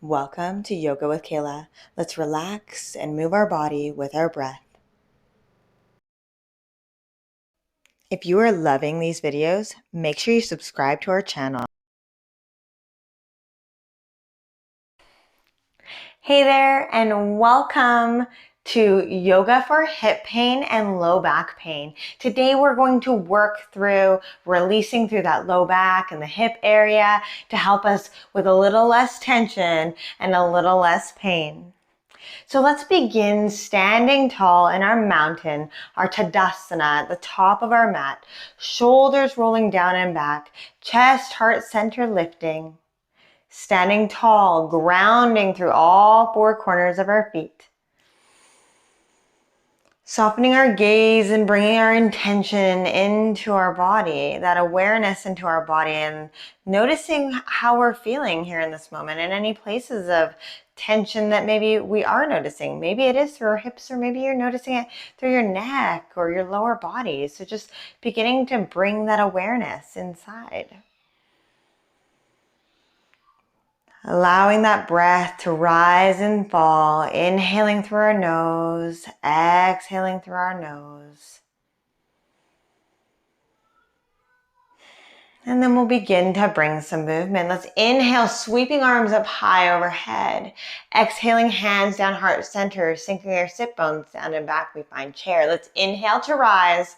Welcome to Yoga with Kaila. Let's relax and move our body with our breath. If you are loving these videos, make sure you subscribe to our channel. Hey there, and welcome to Yoga for Hip Pain and Low Back Pain. Today we're going to work through releasing through that low back and the hip area to help us with a little less tension and a little less pain. So let's begin standing tall in our mountain, our Tadasana at the top of our mat, shoulders rolling down and back, chest, heart center lifting. Standing tall, grounding through all four corners of our feet. Softening our gaze and bringing our intention into our body, that awareness into our body, and noticing how we're feeling here in this moment and any places of tension that maybe we are noticing. Maybe it is through our hips, or maybe you're noticing it through your neck or your lower body. So just beginning to bring that awareness inside. Allowing that breath to rise and fall, inhaling through our nose, exhaling through our nose. And then we'll begin to bring some movement. Let's inhale, sweeping arms up high overhead. Exhaling, hands down, heart center, sinking our sit bones down and back. We find chair. Let's inhale to rise.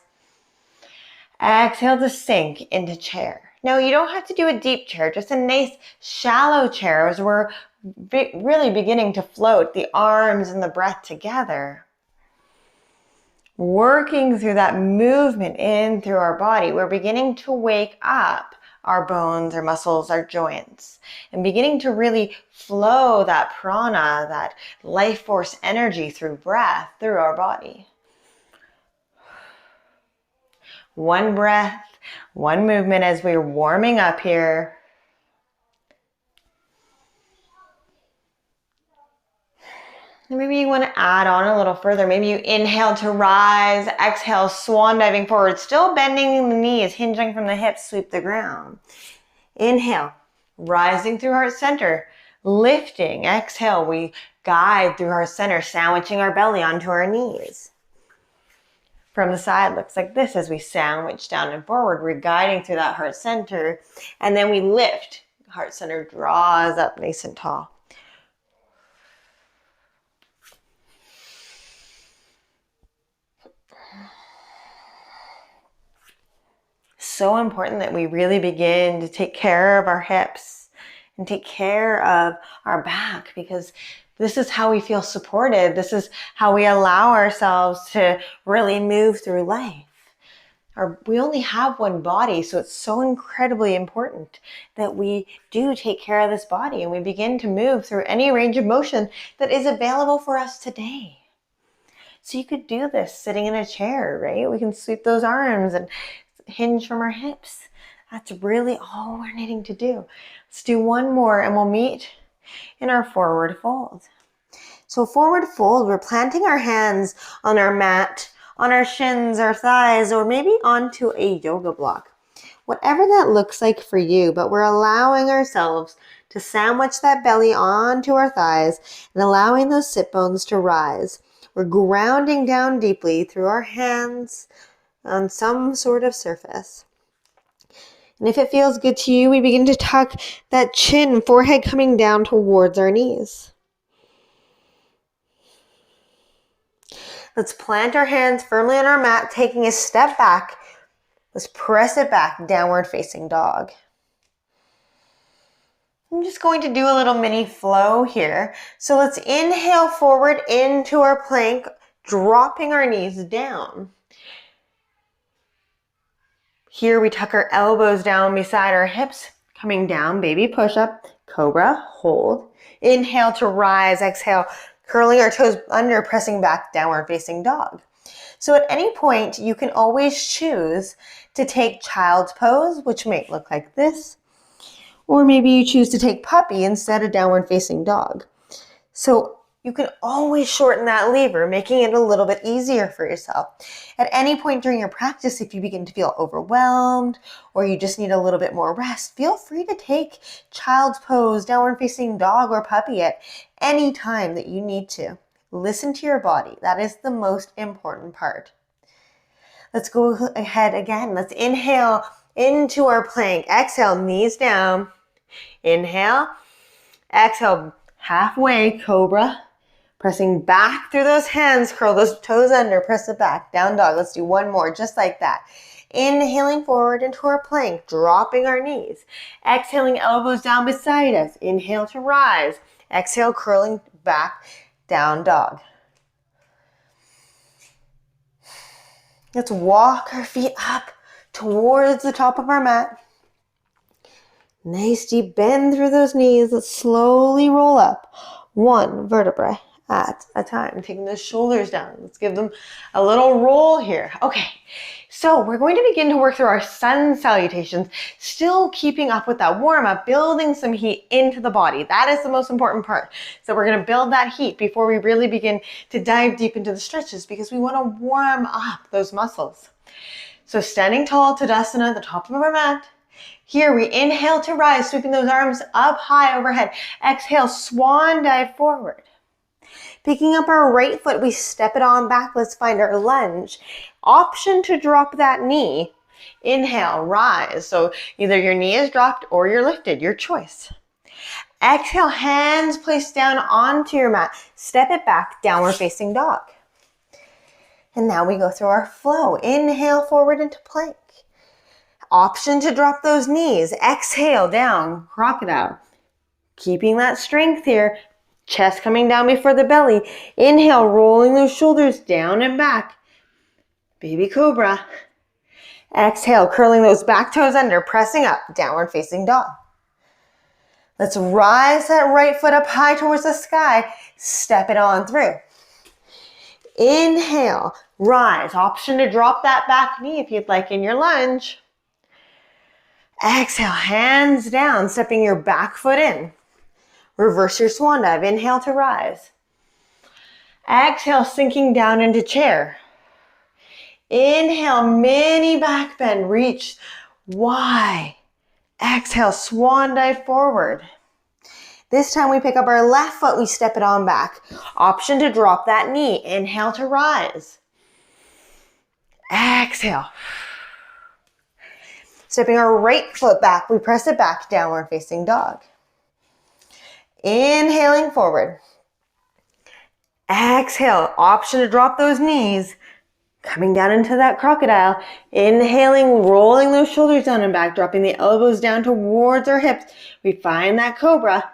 Exhale to sink into chair. Now, you don't have to do a deep chair, just a nice shallow chair as we're really beginning to float the arms and the breath together. Working through that movement in through our body, we're beginning to wake up our bones, our muscles, our joints, and beginning to really flow that prana, that life force energy through breath, through our body. One breath, one movement as we're warming up here. And maybe you want to add on a little further. Maybe you inhale to rise, exhale, swan diving forward, still bending the knees, hinging from the hips, sweep the ground. Inhale, rising through heart center, lifting. Exhale, we guide through heart center, sandwiching our belly onto our knees. From the side, looks like this as we sandwich down and forward. We're guiding through that heart center, and then we lift. Heart center draws up nice and tall. So important that we really begin to take care of our hips and take care of our back, because this is how we feel supported. This is how we allow ourselves to really move through life. We only have one body, so it's so incredibly important that we do take care of this body and we begin to move through any range of motion that is available for us today. So you could do this sitting in a chair, right? We can sweep those arms and hinge from our hips. That's really all we're needing to do. Let's do one more and we'll meet in our forward fold. So forward fold, we're planting our hands on our mat, on our shins, our thighs, or maybe onto a yoga block. Whatever that looks like for you, but we're allowing ourselves to sandwich that belly onto our thighs and allowing those sit bones to rise. We're grounding down deeply through our hands on some sort of surface. And if it feels good to you, we begin to tuck that chin, forehead coming down towards our knees. Let's plant our hands firmly on our mat, taking a step back. Let's press it back, downward facing dog. I'm just going to do a little mini flow here. So let's inhale forward into our plank, dropping our knees down. Here we tuck our elbows down beside our hips, coming down, baby push-up, cobra, hold. Inhale to rise, exhale, curling our toes under, pressing back, downward facing dog. So at any point, you can always choose to take child's pose, which might look like this, or maybe you choose to take puppy instead of downward facing dog. So you can always shorten that lever, making it a little bit easier for yourself. At any point during your practice, if you begin to feel overwhelmed or you just need a little bit more rest, feel free to take child's pose, downward facing dog, or puppy at any time that you need to. Listen to your body. That is the most important part. Let's go ahead again. Let's inhale into our plank. Exhale, knees down. Inhale. Exhale, halfway, cobra. Pressing back through those hands, curl those toes under, press it back, down dog. Let's do one more, just like that. Inhaling forward into our plank, dropping our knees. Exhaling, elbows down beside us. Inhale to rise. Exhale, curling back, down dog. Let's walk our feet up towards the top of our mat. Nice deep bend through those knees. Let's slowly roll up, one vertebrae at a time, taking those shoulders down. Let's give them a little roll here. Okay, so we're going to begin to work through our sun salutations, still keeping up with that warm up, building some heat into the body. That is the most important part. So we're going to build that heat before we really begin to dive deep into the stretches, because we want to warm up those muscles. So standing tall, Tadasana, the top of our mat. Here we inhale to rise, sweeping those arms up high overhead. Exhale, swan dive forward. Picking up our right foot, we step it on back. Let's find our lunge. Option to drop that knee. Inhale, rise. So either your knee is dropped or you're lifted, your choice. Exhale, hands placed down onto your mat. Step it back, downward facing dog. And now we go through our flow. Inhale forward into plank. Option to drop those knees. Exhale, down, crocodile. Keeping that strength here. Chest coming down before the belly. Inhale, rolling those shoulders down and back. Baby cobra. Exhale, curling those back toes under, pressing up, downward facing dog. Let's rise that right foot up high towards the sky. Step it on through. Inhale, rise. Option to drop that back knee if you'd like in your lunge. Exhale, hands down, stepping your back foot in. Reverse your swan dive. Inhale to rise. Exhale, sinking down into chair. Inhale, mini back bend. Reach wide. Exhale, swan dive forward. This time we pick up our left foot. We step it on back. Option to drop that knee. Inhale to rise. Exhale. Stepping our right foot back. We press it back, downward facing dog. Inhaling forward. Exhale, option to drop those knees. Coming down into that crocodile. Inhaling, rolling those shoulders down and back, dropping the elbows down towards our hips. We find that cobra.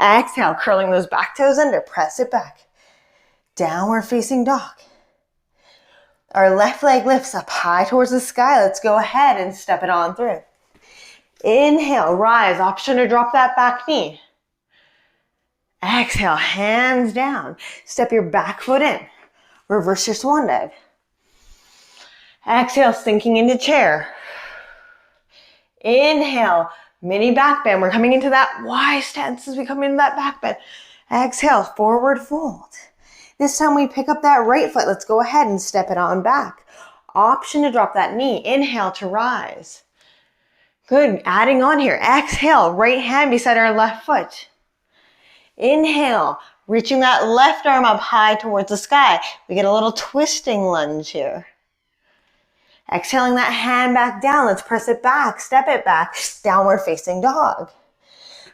Exhale, curling those back toes under, press it back. Downward facing dog. Our left leg lifts up high towards the sky. Let's go ahead and step it on through. Inhale, rise, option to drop that back knee. Exhale, hands down. Step your back foot in. Reverse your swan dive. Exhale, sinking into chair. Inhale, mini back bend. We're coming into that Y stance as we come into that back bend. Exhale, forward fold. This time we pick up that right foot. Let's go ahead and step it on back. Option to drop that knee. Inhale to rise. Good, adding on here. Exhale, right hand beside our left foot. Inhale, reaching that left arm up high towards the sky. We get a little twisting lunge here. Exhaling that hand back down. Let's press it back, step it back, downward facing dog.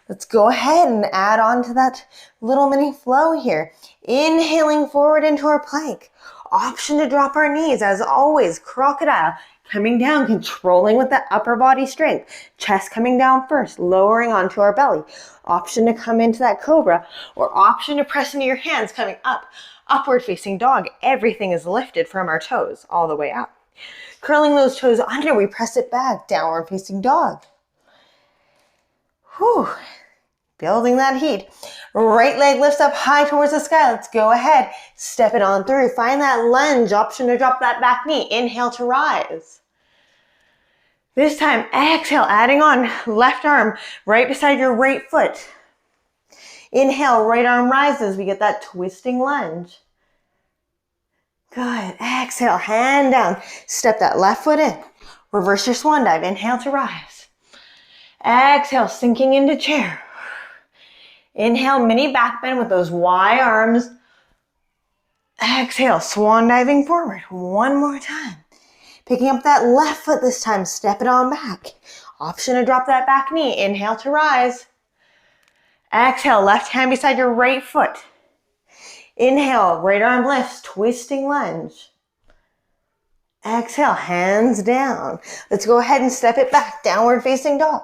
Let's go ahead and add on to that little mini flow here. Inhaling forward into our plank. Option to drop our knees, as always, crocodile. Coming down, controlling with that upper body strength. Chest coming down first, lowering onto our belly. Option to come into that cobra, or option to press into your hands, coming up, upward facing dog. Everything is lifted from our toes all the way up. Curling those toes under, we press it back, downward facing dog. Whew. Building that heat. Right leg lifts up high towards the sky. Let's go ahead. Step it on through. Find that lunge. Option to drop that back knee. Inhale to rise. This time, exhale, adding on left arm right beside your right foot. Inhale, right arm rises. We get that twisting lunge. Good. Exhale, hand down. Step that left foot in. Reverse your swan dive. Inhale to rise. Exhale, sinking into chair. Inhale, mini back bend with those wide arms. Exhale, swan diving forward. One more time. Picking up that left foot this time, step it on back. Option to drop that back knee. Inhale to rise. Exhale, left hand beside your right foot. Inhale, right arm lifts, twisting lunge. Exhale, hands down. Let's go ahead and step it back, downward facing dog.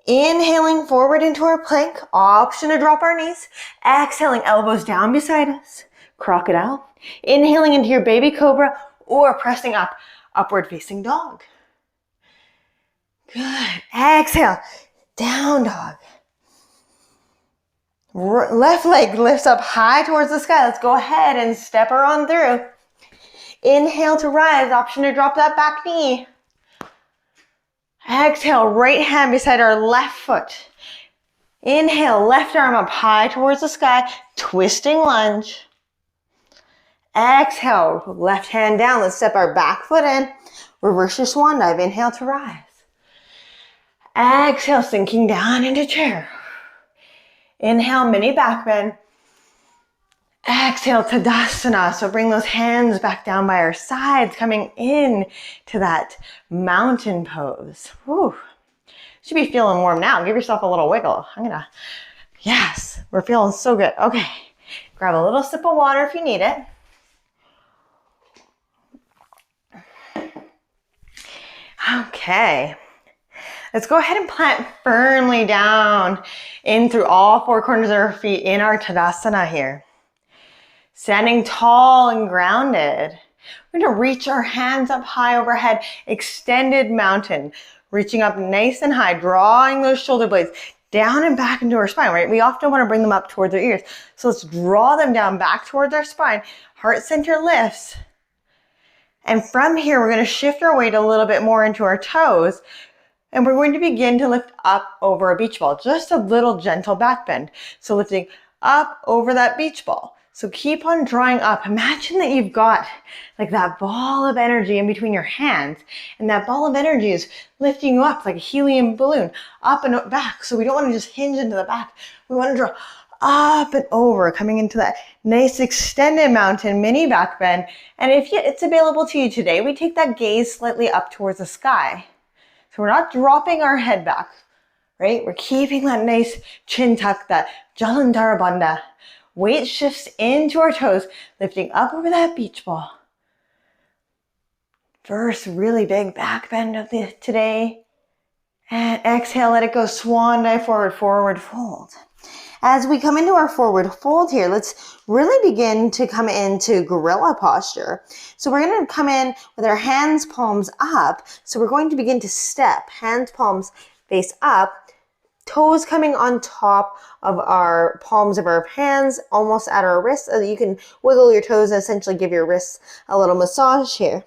Inhaling forward into our plank, option to drop our knees. Exhaling, elbows down beside us, crocodile. Inhaling into your baby cobra or pressing up, upward facing dog. Good. Exhale, down dog. Left leg lifts up high towards the sky. Let's go ahead and step her on through. Inhale to rise, option to drop that back knee. Exhale, right hand beside our left foot. Inhale, left arm up high towards the sky, twisting lunge. Exhale, left hand down. Let's step our back foot in. Reverse your swan dive. Inhale to rise. Exhale, sinking down into chair. Inhale, mini back bend. Exhale, Tadasana. So bring those hands back down by our sides, coming in to that mountain pose. Whew. Should be feeling warm now. Give yourself a little wiggle. Yes, we're feeling so good. Okay, grab a little sip of water if you need it. Okay. Let's go ahead and plant firmly down in through all four corners of our feet in our Tadasana here. Standing tall and grounded. We're going to reach our hands up high overhead, extended mountain. Reaching up nice and high, drawing those shoulder blades down and back into our spine, right? We often want to bring them up towards our ears. So let's draw them down back towards our spine. Heart center lifts. And from here, we're going to shift our weight a little bit more into our toes. And we're going to begin to lift up over a beach ball. Just a little gentle back bend. So lifting up over that beach ball. So keep on drawing up. Imagine that you've got like that ball of energy in between your hands. And that ball of energy is lifting you up like a helium balloon. Up and back. So we don't want to just hinge into the back. We want to draw up and over, coming into that nice extended mountain, mini back bend. And if it's available to you today, we take that gaze slightly up towards the sky. So we're not dropping our head back, right? We're keeping that nice chin tuck, that Jalandhara Bandha. Weight shifts into our toes, lifting up over that beach ball. First really big back bend of today. And exhale, let it go. Swan dive forward, forward fold. As we come into our forward fold here, let's really begin to come into gorilla posture. So we're going to come in with our hands, palms up. So we're going to begin to step, hands, palms face up, toes coming on top of our palms of our hands, almost at our wrists. So that you can wiggle your toes and essentially give your wrists a little massage here.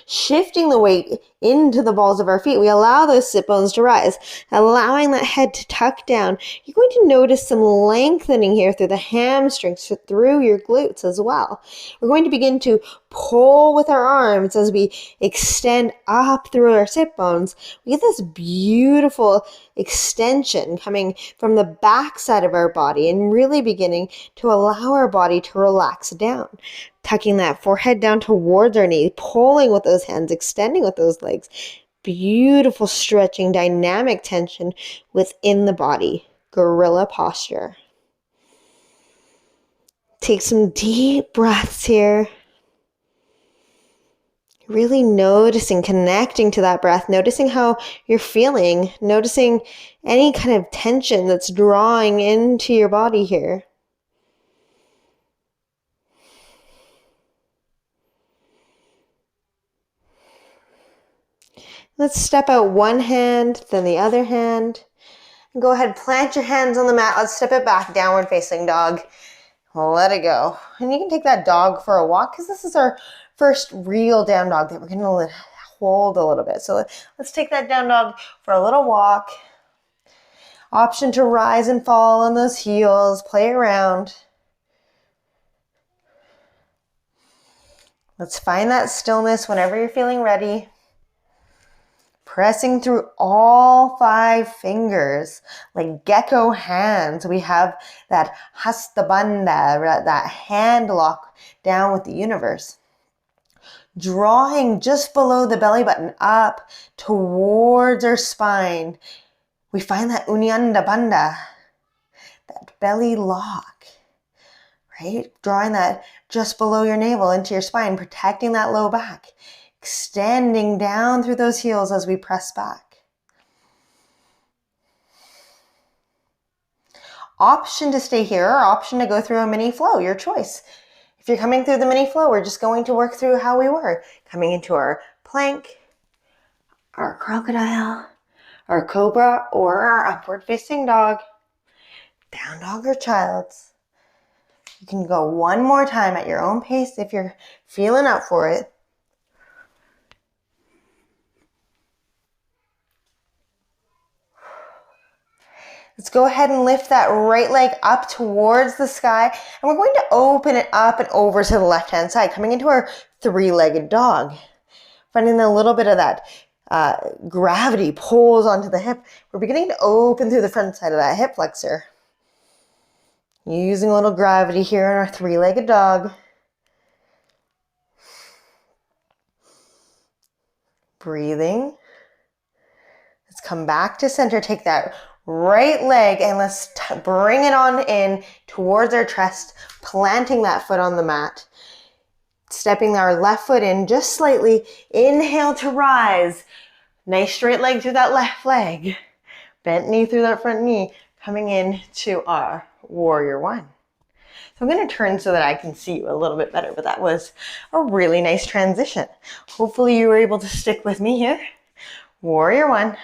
Shifting the weight into the balls of our feet, we allow those sit bones to rise, allowing that head to tuck down. You're going to notice some lengthening here through the hamstrings, through your glutes as well. We're going to begin to pull with our arms as we extend up through our sit bones. We get this beautiful extension coming from the back side of our body and really beginning to allow our body to relax down. Tucking that forehead down towards our knee, pulling with those hands, extending with those legs. Beautiful stretching, dynamic tension within the body. Gorilla posture. Take some deep breaths here. Really noticing, connecting to that breath, noticing how you're feeling, noticing any kind of tension that's drawing into your body here. Let's step out one hand, then the other hand. And go ahead, plant your hands on the mat. Let's step it back, downward facing dog. Let it go. And you can take that dog for a walk because this is our first real down dog that we're going to hold a little bit. So let's take that down dog for a little walk. Option to rise and fall on those heels. Play around. Let's find that stillness whenever you're feeling ready. Pressing through all 5 fingers like gecko hands. We have that hastabandha, that hand lock down with the universe. Drawing just below the belly button up towards our spine. We find that unyanda bandha, that belly lock, right? Drawing that just below your navel into your spine, protecting that low back. Extending down through those heels as we press back. Option to stay here or option to go through a mini flow, your choice. If you're coming through the mini flow, we're just going to work through how we were. Coming into our plank, our crocodile, our cobra, or our upward facing dog. Down dog or child's. You can go one more time at your own pace if you're feeling up for it. Let's go ahead and lift that right leg up towards the sky. And we're going to open it up and over to the left-hand side, coming into our 3-legged dog. Finding a little bit of that gravity pulls onto the hip. We're beginning to open through the front side of that hip flexor. Using a little gravity here in our 3-legged dog. Breathing. Let's come back to center. Take that right leg and let's bring it on in towards our chest, planting that foot on the mat. Stepping our left foot in just slightly. Inhale to rise. Nice straight leg through that left leg. Bent knee through that front knee. Coming in to our warrior 1. So I'm going to turn so that I can see you a little bit better, but that was a really nice transition. Hopefully you were able to stick with me here. Warrior 1.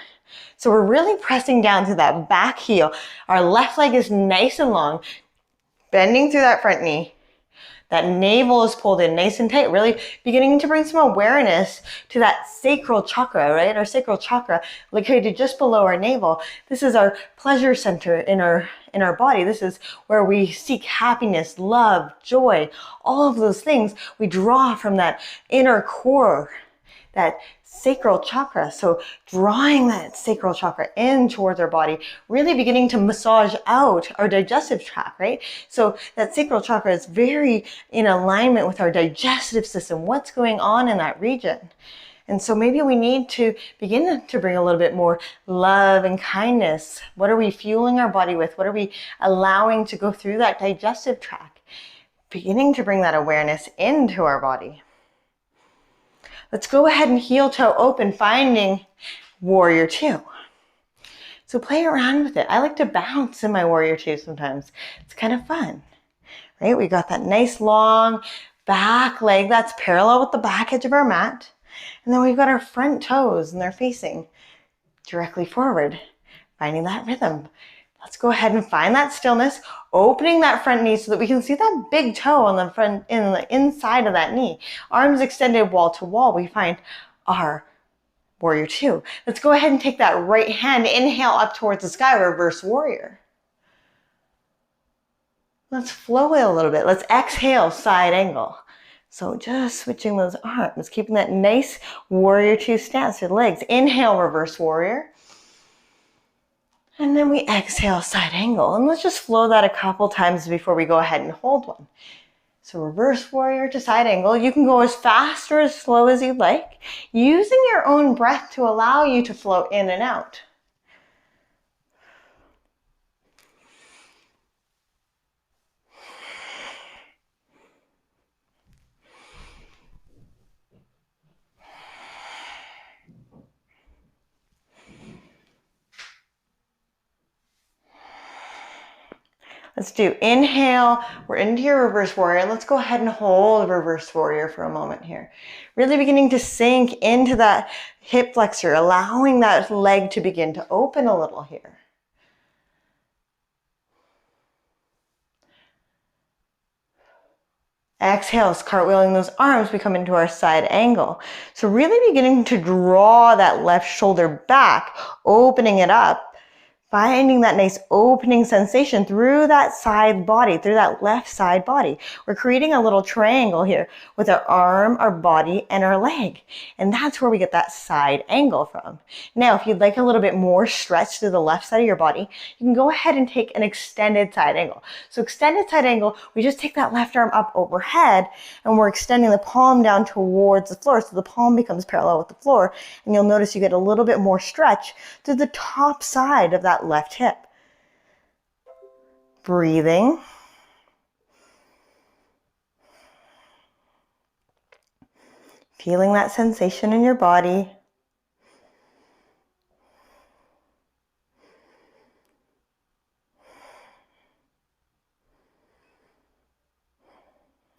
So we're really pressing down to that back heel. Our left leg is nice and long, bending through that front knee. That navel is pulled in nice and tight, really beginning to bring some awareness to that sacral chakra, right? Our sacral chakra located just below our navel. This is our pleasure center in our body. This is where we seek happiness, love, joy, all of those things we draw from that inner core, that sacral chakra. So drawing that sacral chakra in towards our body, really beginning to massage out our digestive tract, right? So that sacral chakra is very in alignment with our digestive system, what's going on in that region. And so maybe we need to begin to bring a little bit more love and kindness. What are we fueling our body with? What are we allowing to go through that digestive tract? Beginning to bring that awareness into our body. Let's go ahead and heel toe open, finding warrior 2. So play around with it. I like to bounce in my warrior 2 sometimes. It's kind of fun, right? We got that nice long back leg that's parallel with the back edge of our mat. And then we've got our front toes and they're facing directly forward, finding that rhythm. Let's go ahead and find that stillness, opening that front knee so that we can see that big toe on the front, in the inside of that knee. Arms extended wall to wall. We find our warrior 2. Let's go ahead and take that right hand, inhale up towards the sky, reverse warrior. Let's flow it a little bit. Let's exhale, side angle. So just switching those arms, keeping that nice warrior 2 stance with legs. Inhale, reverse warrior. And then we exhale, side angle. And let's just flow that a couple times before we go ahead and hold one. So reverse warrior to side angle. You can go as fast or as slow as you'd like, using your own breath to allow you to flow in and out. Let's do inhale, we're into your reverse warrior. Let's go ahead and hold reverse warrior for a moment here. Really beginning to sink into that hip flexor, allowing that leg to begin to open a little here. Exhale, cartwheeling those arms, we come into our side angle. So really beginning to draw that left shoulder back, opening it up, Finding that nice opening sensation through that side body, through that left side body. We're creating a little triangle here with our arm, our body, and our leg. And that's where we get that side angle from. Now, if you'd like a little bit more stretch through the left side of your body, you can go ahead and take an extended side angle. So extended side angle, we just take that left arm up overhead and we're extending the palm down towards the floor. So the palm becomes parallel with the floor. And you'll notice you get a little bit more stretch through the top side of that left hip. Breathing. Feeling that sensation in your body.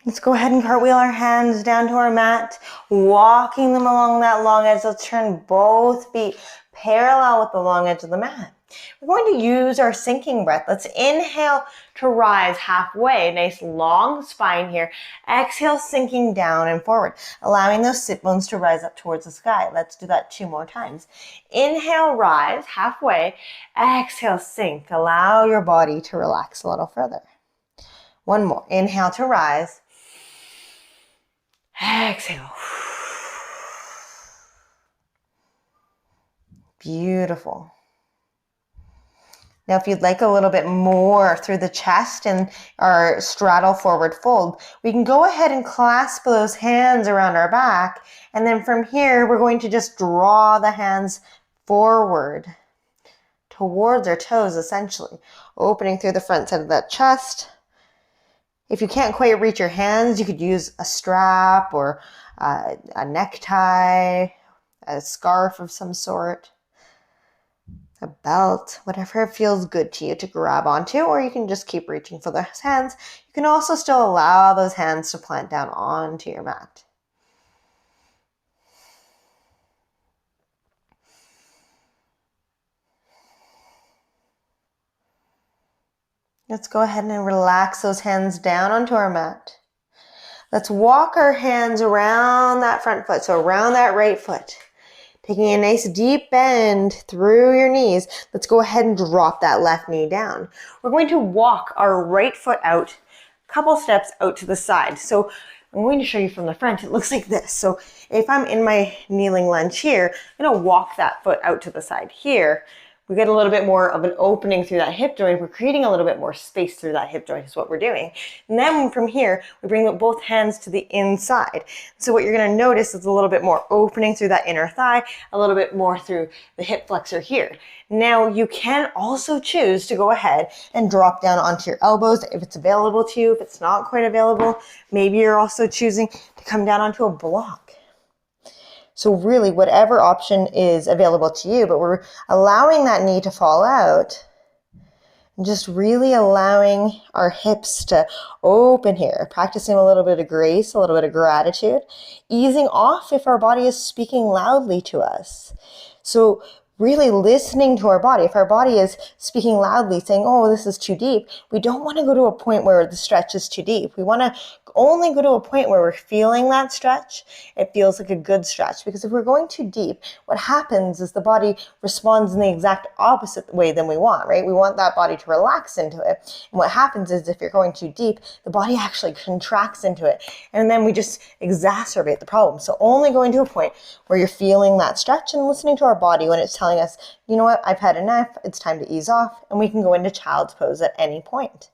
Let's go ahead and cartwheel our hands down to our mat, walking them along that long edge. Let's turn both feet parallel with the long edge of the mat. We're going to use our sinking breath. Let's inhale to rise halfway. Nice long spine here. Exhale, sinking down and forward, allowing those sit bones to rise up towards the sky. Let's do that 2 more times. Inhale, rise halfway. Exhale, sink. Allow your body to relax a little further. 1 more. Inhale to rise. Exhale. Beautiful. Now, if you'd like a little bit more through the chest and our straddle forward fold, we can go ahead and clasp those hands around our back. And then from here, we're going to just draw the hands forward towards our toes, essentially, opening through the front side of that chest. If you can't quite reach your hands, you could use a strap or a necktie, a scarf of some sort, a belt, whatever feels good to you to grab onto, or you can just keep reaching for those hands. You can also still allow those hands to plant down onto your mat. Let's go ahead and relax those hands down onto our mat. Let's walk our hands around that front foot, so around that right foot. Taking a nice deep bend through your knees. Let's go ahead and drop that left knee down. We're going to walk our right foot out, a couple steps out to the side. So I'm going to show you from the front. It looks like this. So if I'm in my kneeling lunge here, I'm going to walk that foot out to the side here. We get a little bit more of an opening through that hip joint. We're creating a little bit more space through that hip joint is what we're doing. And then from here, we bring both hands to the inside. So what you're going to notice is a little bit more opening through that inner thigh, a little bit more through the hip flexor here. Now you can also choose to go ahead and drop down onto your elbows if it's available to you. If it's not quite available, maybe you're also choosing to come down onto a block. So really, whatever option is available to you, but we're allowing that knee to fall out and just really allowing our hips to open here, practicing a little bit of grace, a little bit of gratitude, easing off if our body is speaking loudly to us. So really listening to our body. If our body is speaking loudly, saying, oh, this is too deep, we don't want to go to a point where the stretch is too deep. We want to only go to a point where we're feeling that stretch. It feels like a good stretch, because if we're going too deep, what happens is the body responds in the exact opposite way than we want, right? We want that body to relax into it. And what happens is if you're going too deep, the body actually contracts into it. And then we just exacerbate the problem. So only going to a point where you're feeling that stretch and listening to our body when it's telling us, you know what, I've had enough, it's time to ease off, and we can go into child's pose at any point.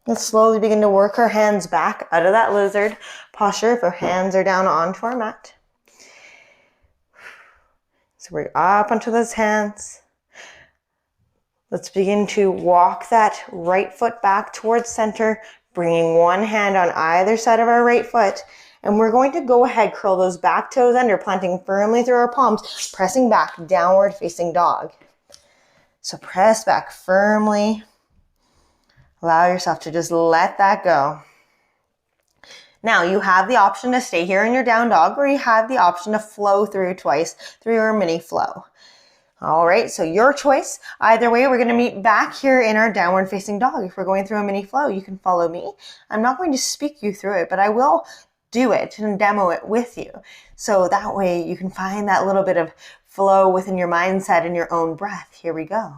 Let's slowly begin to work our hands back out of that lizard posture if our hands are down onto our mat. So we're up onto those hands. Let's begin to walk that right foot back towards center, bringing one hand on either side of our right foot. And we're going to go ahead, curl those back toes under, planting firmly through our palms, pressing back, downward facing dog. So press back firmly. Allow yourself to just let that go. Now you have the option to stay here in your down dog, or you have the option to flow through twice through your mini flow. All right, so your choice. Either way, we're going to meet back here in our downward facing dog. If we're going through a mini flow, you can follow me. I'm not going to speak you through it, but I will do it and demo it with you. So that way you can find that little bit of flow within your mindset and your own breath. Here we go.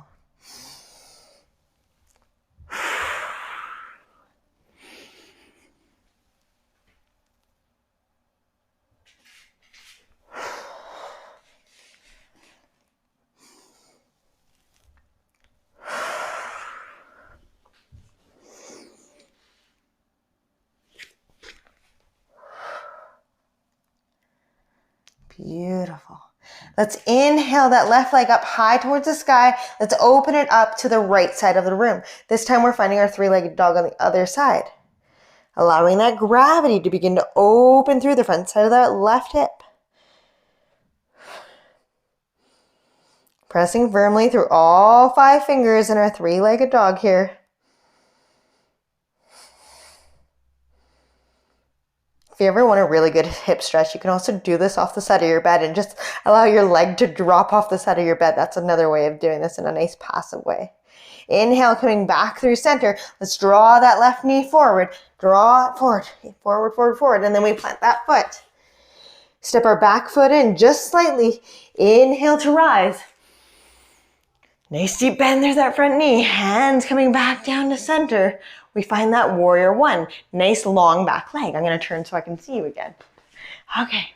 Beautiful. Let's inhale that left leg up high towards the sky. Let's open it up to the right side of the room. This time we're finding our three-legged dog on the other side. Allowing that gravity to begin to open through the front side of that left hip. Pressing firmly through all 5 fingers in our three-legged dog here. If you ever want a really good hip stretch, you can also do this off the side of your bed and just allow your leg to drop off the side of your bed. That's another way of doing this in a nice passive way. Inhale, coming back through center. Let's draw that left knee forward. Draw it forward, forward, forward, forward. And then we plant that foot. Step our back foot in just slightly. Inhale to rise. Nice deep bend through that front knee. Hands coming back down to center. We find that warrior one. Nice long back leg. I'm going to turn so I can see you again. Okay.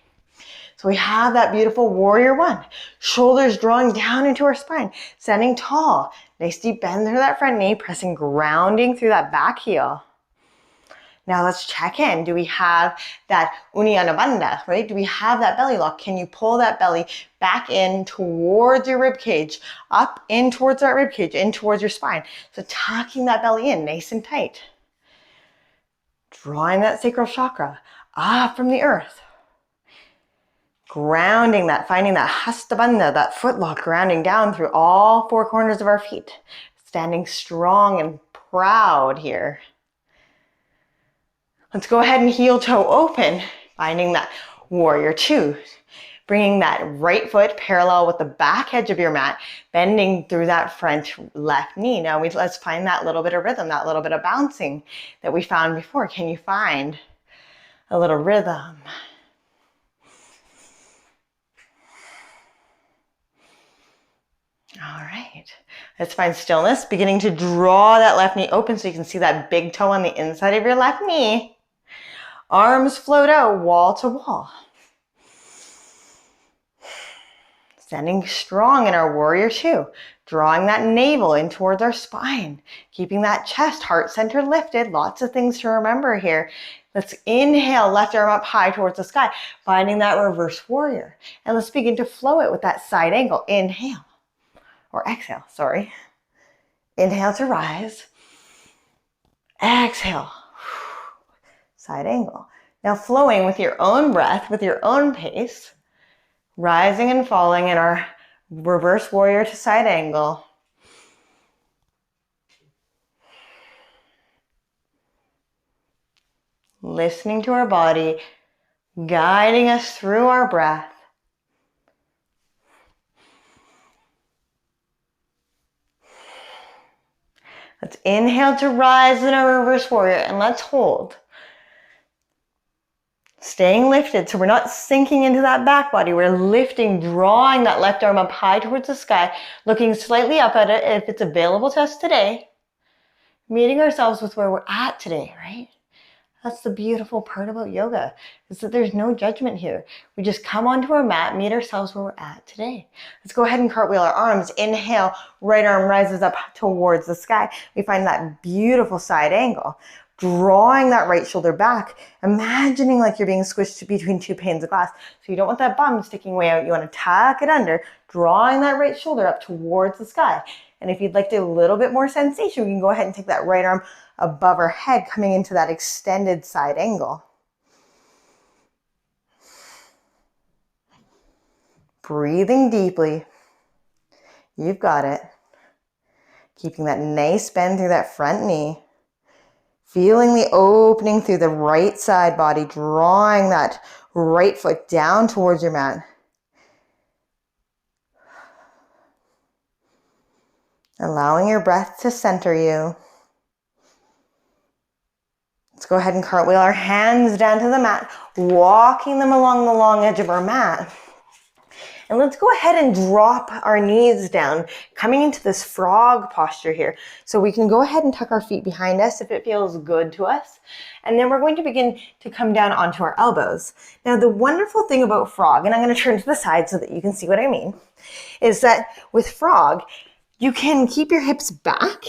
So we have that beautiful warrior one. Shoulders drawing down into our spine. Standing tall. Nice deep bend through that front knee. Pressing, grounding through that back heel. Now let's check in. Do we have that Uddiyana Bandha, right? Do we have that belly lock? Can you pull that belly back in towards your rib cage, up in towards that rib cage, in towards your spine? So tucking that belly in nice and tight. Drawing that sacral chakra up from the earth. Grounding that, finding that Hasta Bandha, that foot lock, grounding down through all 4 corners of our feet. Standing strong and proud here. Let's go ahead and heel toe open, finding that warrior two. Bringing that right foot parallel with the back edge of your mat, bending through that front left knee. Now let's find that little bit of rhythm, that little bit of bouncing that we found before. Can you find a little rhythm? All right, let's find stillness, beginning to draw that left knee open so you can see that big toe on the inside of your left knee. Arms float out, wall to wall. Standing strong in our warrior two, drawing that navel in towards our spine, keeping that chest, heart center lifted. Lots of things to remember here. Let's inhale, left arm up high towards the sky, finding that reverse warrior. And let's begin to flow it with that side angle. Inhale, or exhale, sorry. Inhale to rise. Exhale. Side angle. Now flowing with your own breath, with your own pace, rising and falling in our reverse warrior to side angle. Listening to our body, guiding us through our breath. Let's inhale to rise in our reverse warrior and let's hold. Staying lifted, so we're not sinking into that back body. We're lifting, drawing that left arm up high towards the sky, looking slightly up at it if it's available to us today. Meeting ourselves with where we're at today, right? That's the beautiful part about yoga, is that there's no judgment here. We just come onto our mat, meet ourselves where we're at today. Let's go ahead and cartwheel our arms. Inhale, right arm rises up towards the sky. We find that beautiful side angle. Drawing that right shoulder back, imagining like you're being squished between 2 panes of glass. So you don't want that bum sticking way out. You want to tuck it under, drawing that right shoulder up towards the sky. And if you'd like to a little bit more sensation, we can go ahead and take that right arm above our head, coming into that extended side angle. Breathing deeply. You've got it. Keeping that nice bend through that front knee. Feeling the opening through the right side body, drawing that right foot down towards your mat. Allowing your breath to center you. Let's go ahead and cartwheel our hands down to the mat, walking them along the long edge of our mat. And let's go ahead and drop our knees down, coming into this frog posture here. So we can go ahead and tuck our feet behind us if it feels good to us. And then we're going to begin to come down onto our elbows. Now, the wonderful thing about frog, and I'm going to turn to the side so that you can see what I mean, is that with frog, you can keep your hips back.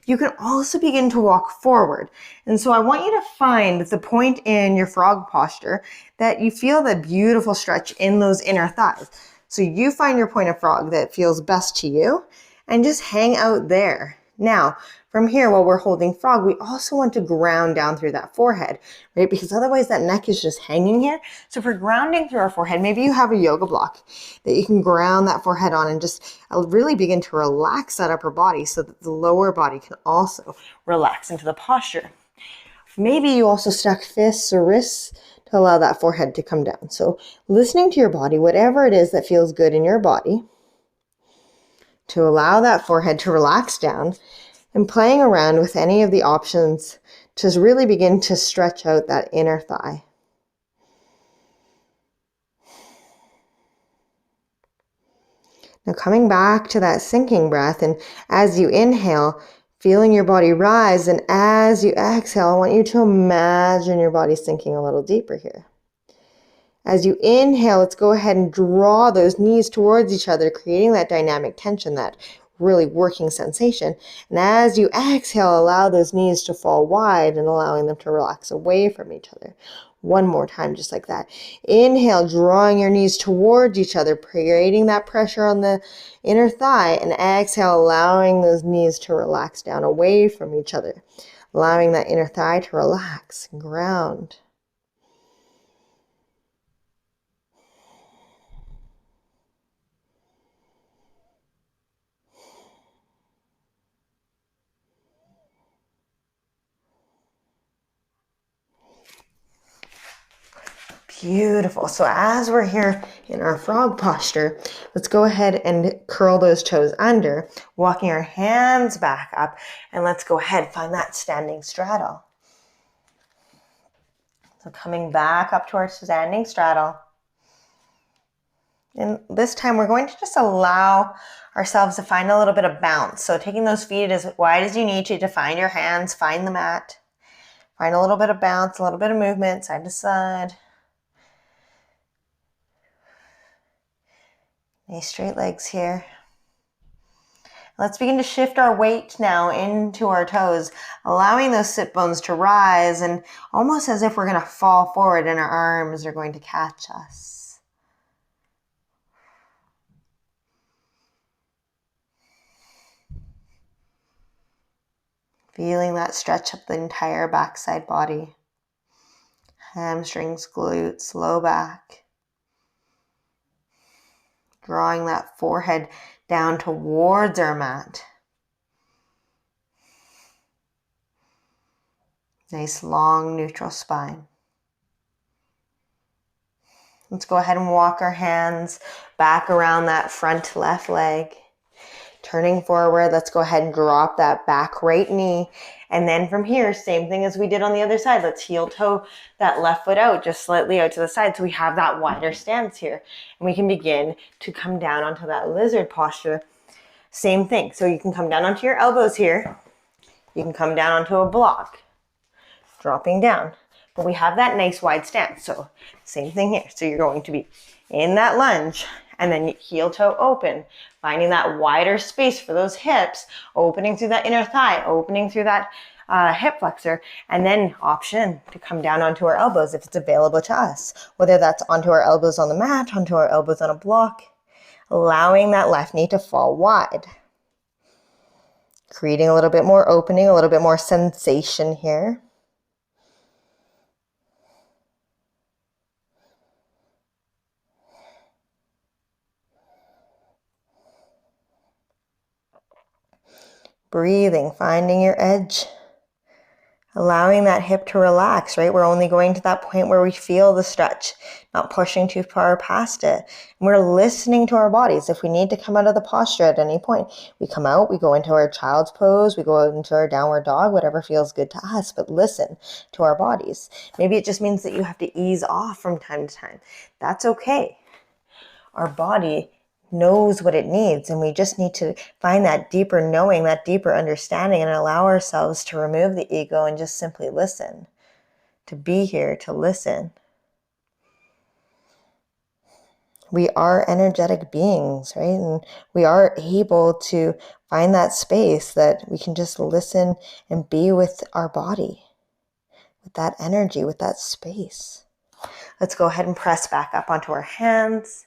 You can also begin to walk forward. And so I want you to find the point in your frog posture that you feel that beautiful stretch in those inner thighs. So you find your point of frog that feels best to you and just hang out there. Now, from here, while we're holding frog, we also want to ground down through that forehead, right? Because otherwise that neck is just hanging here. So if we're grounding through our forehead, maybe you have a yoga block that you can ground that forehead on and just really begin to relax that upper body so that the lower body can also relax into the posture. Maybe you also stack fists or wrists to allow that forehead to come down. So listening to your body, whatever it is that feels good in your body, to allow that forehead to relax down, and playing around with any of the options to really begin to stretch out that inner thigh. Now coming back to that sinking breath, and as you inhale, feeling your body rise, and as you exhale, I want you to imagine your body sinking a little deeper here. As you inhale, let's go ahead and draw those knees towards each other, creating that dynamic tension, that really working sensation. And as you exhale, allow those knees to fall wide and allowing them to relax away from each other. One more time, just like that. Inhale, drawing your knees towards each other, creating that pressure on the inner thigh. And exhale, allowing those knees to relax down away from each other, allowing that inner thigh to relax and ground. Beautiful. So as we're here in our frog posture, let's go ahead and curl those toes under, walking our hands back up, and let's go ahead, find that standing straddle. So coming back up to our standing straddle. And this time we're going to just allow ourselves to find a little bit of bounce. So taking those feet as wide as you need to find your hands, find the mat, find a little bit of bounce, a little bit of movement, side to side. Nice straight legs here. Let's begin to shift our weight now into our toes, allowing those sit bones to rise, and almost as if we're going to fall forward and our arms are going to catch us. Feeling that stretch up the entire backside body. Hamstrings, glutes, low back. Drawing that forehead down towards our mat. Nice long neutral spine. Let's go ahead and walk our hands back around that front left leg. Turning forward, let's go ahead and drop that back right knee. And then from here, same thing as we did on the other side. Let's heel toe that left foot out, just slightly out to the side. So we have that wider stance here. And we can begin to come down onto that lizard posture. Same thing. So you can come down onto your elbows here. You can come down onto a block, dropping down. But we have that nice wide stance. So same thing here. So you're going to be in that lunge and then heel toe open, finding that wider space for those hips, opening through that inner thigh, opening through that hip flexor, and then option to come down onto our elbows if it's available to us, whether that's onto our elbows on the mat, onto our elbows on a block, allowing that left knee to fall wide. Creating a little bit more opening, a little bit more sensation here. Breathing, finding your edge, allowing that hip to relax, right? We're only going to that point where we feel the stretch, not pushing too far past it. And we're listening to our bodies. If we need to come out of the posture at any point, we come out, we go into our child's pose, we go into our downward dog, whatever feels good to us, but listen to our bodies. Maybe it just means that you have to ease off from time to time. That's okay. our body knows what it needs, and we just need to find that deeper knowing, that deeper understanding, and allow ourselves to remove the ego and just simply listen, to be here, to listen. We are energetic beings, right? And we are able to find that space that we can just listen and be with our body, with that energy, with that space. Let's go ahead and press back up onto our hands.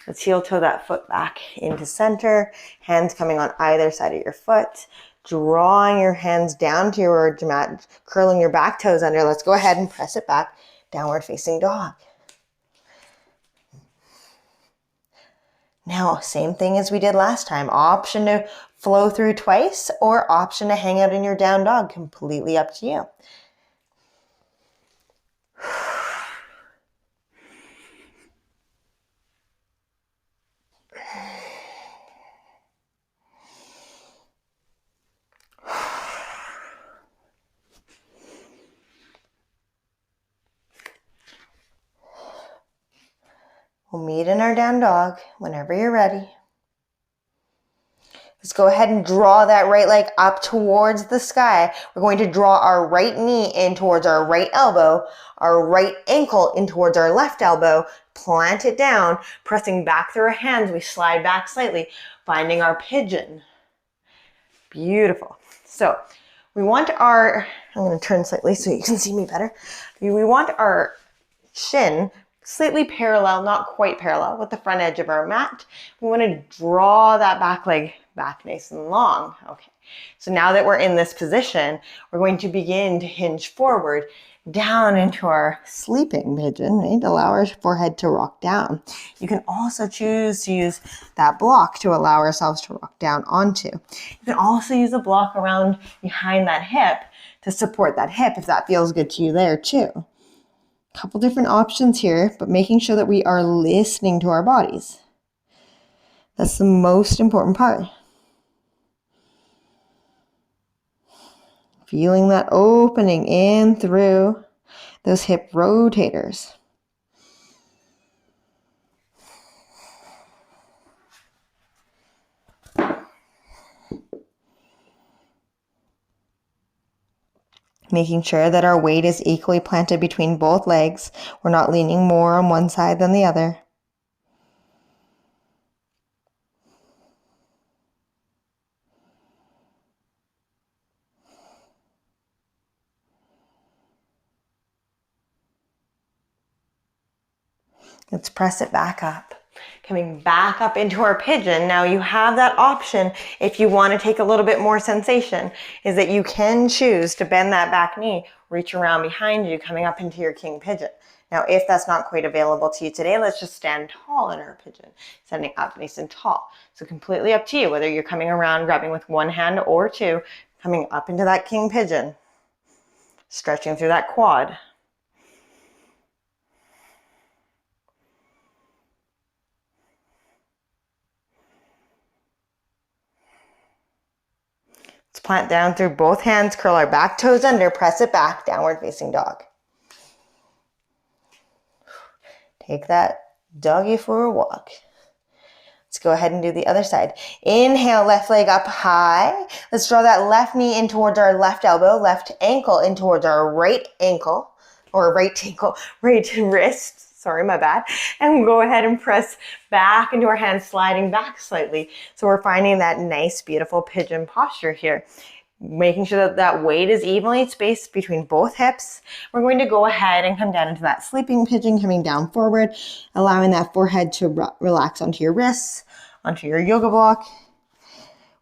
Let's heel toe that foot back into center. Hands coming on either side of your foot. Drawing your hands down to your mat, curling your back toes under. Let's go ahead and press it back. Downward facing dog. Now, same thing as we did last time. Option to flow through twice or option to hang out in your down dog. Completely up to you. We'll meet in our down dog whenever you're ready. Let's go ahead and draw that right leg up towards the sky. We're going to draw our right knee in towards our right elbow, our right ankle in towards our left elbow, plant it down, pressing back through our hands. We slide back slightly, finding our pigeon. Beautiful. So we want our, I'm going to turn slightly so you can see me better. We want our shin slightly parallel, not quite parallel, with the front edge of our mat. We want to draw that back leg back nice and long. Okay, so now that we're in this position, we're going to begin to hinge forward down into our sleeping pigeon, right? Allow our forehead to rock down. You can also choose to use that block to allow ourselves to rock down onto. You can also use a block around behind that hip to support that hip if that feels good to you there too. Couple different options here, but making sure that we are listening to our bodies. That's the most important part. Feeling that opening in through those hip rotators. Making sure that our weight is equally planted between both legs. We're not leaning more on one side than the other. Let's press it back up. Coming back up into our pigeon. Now you have that option if you want to take a little bit more sensation, is that you can choose to bend that back knee, reach around behind you, coming up into your king pigeon. Now, if that's not quite available to you today, let's just stand tall in our pigeon, standing up nice and tall. So completely up to you, whether you're coming around, grabbing with one hand or two, coming up into that king pigeon, stretching through that quad. Let's plant down through both hands, curl our back toes under, press it back, downward facing dog. Take that doggy for a walk. Let's go ahead and do the other side. Inhale, left leg up high. Let's draw that left knee in towards our left elbow, left ankle in towards our right ankle, or right wrist. Sorry, my bad. And we'll go ahead and press back into our hands, sliding back slightly. So we're finding that nice, beautiful pigeon posture here. Making sure that that weight is evenly spaced between both hips. We're going to go ahead and come down into that sleeping pigeon, coming down forward, allowing that forehead to relax onto your wrists, onto your yoga block.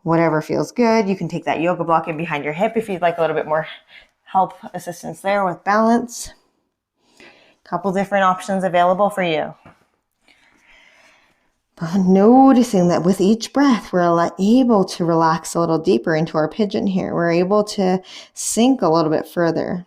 Whatever feels good. You can take that yoga block in behind your hip if you'd like a little bit more help, assistance there with balance. Couple different options available for you. But noticing that with each breath, we're able to relax a little deeper into our pigeon here. We're able to sink a little bit further.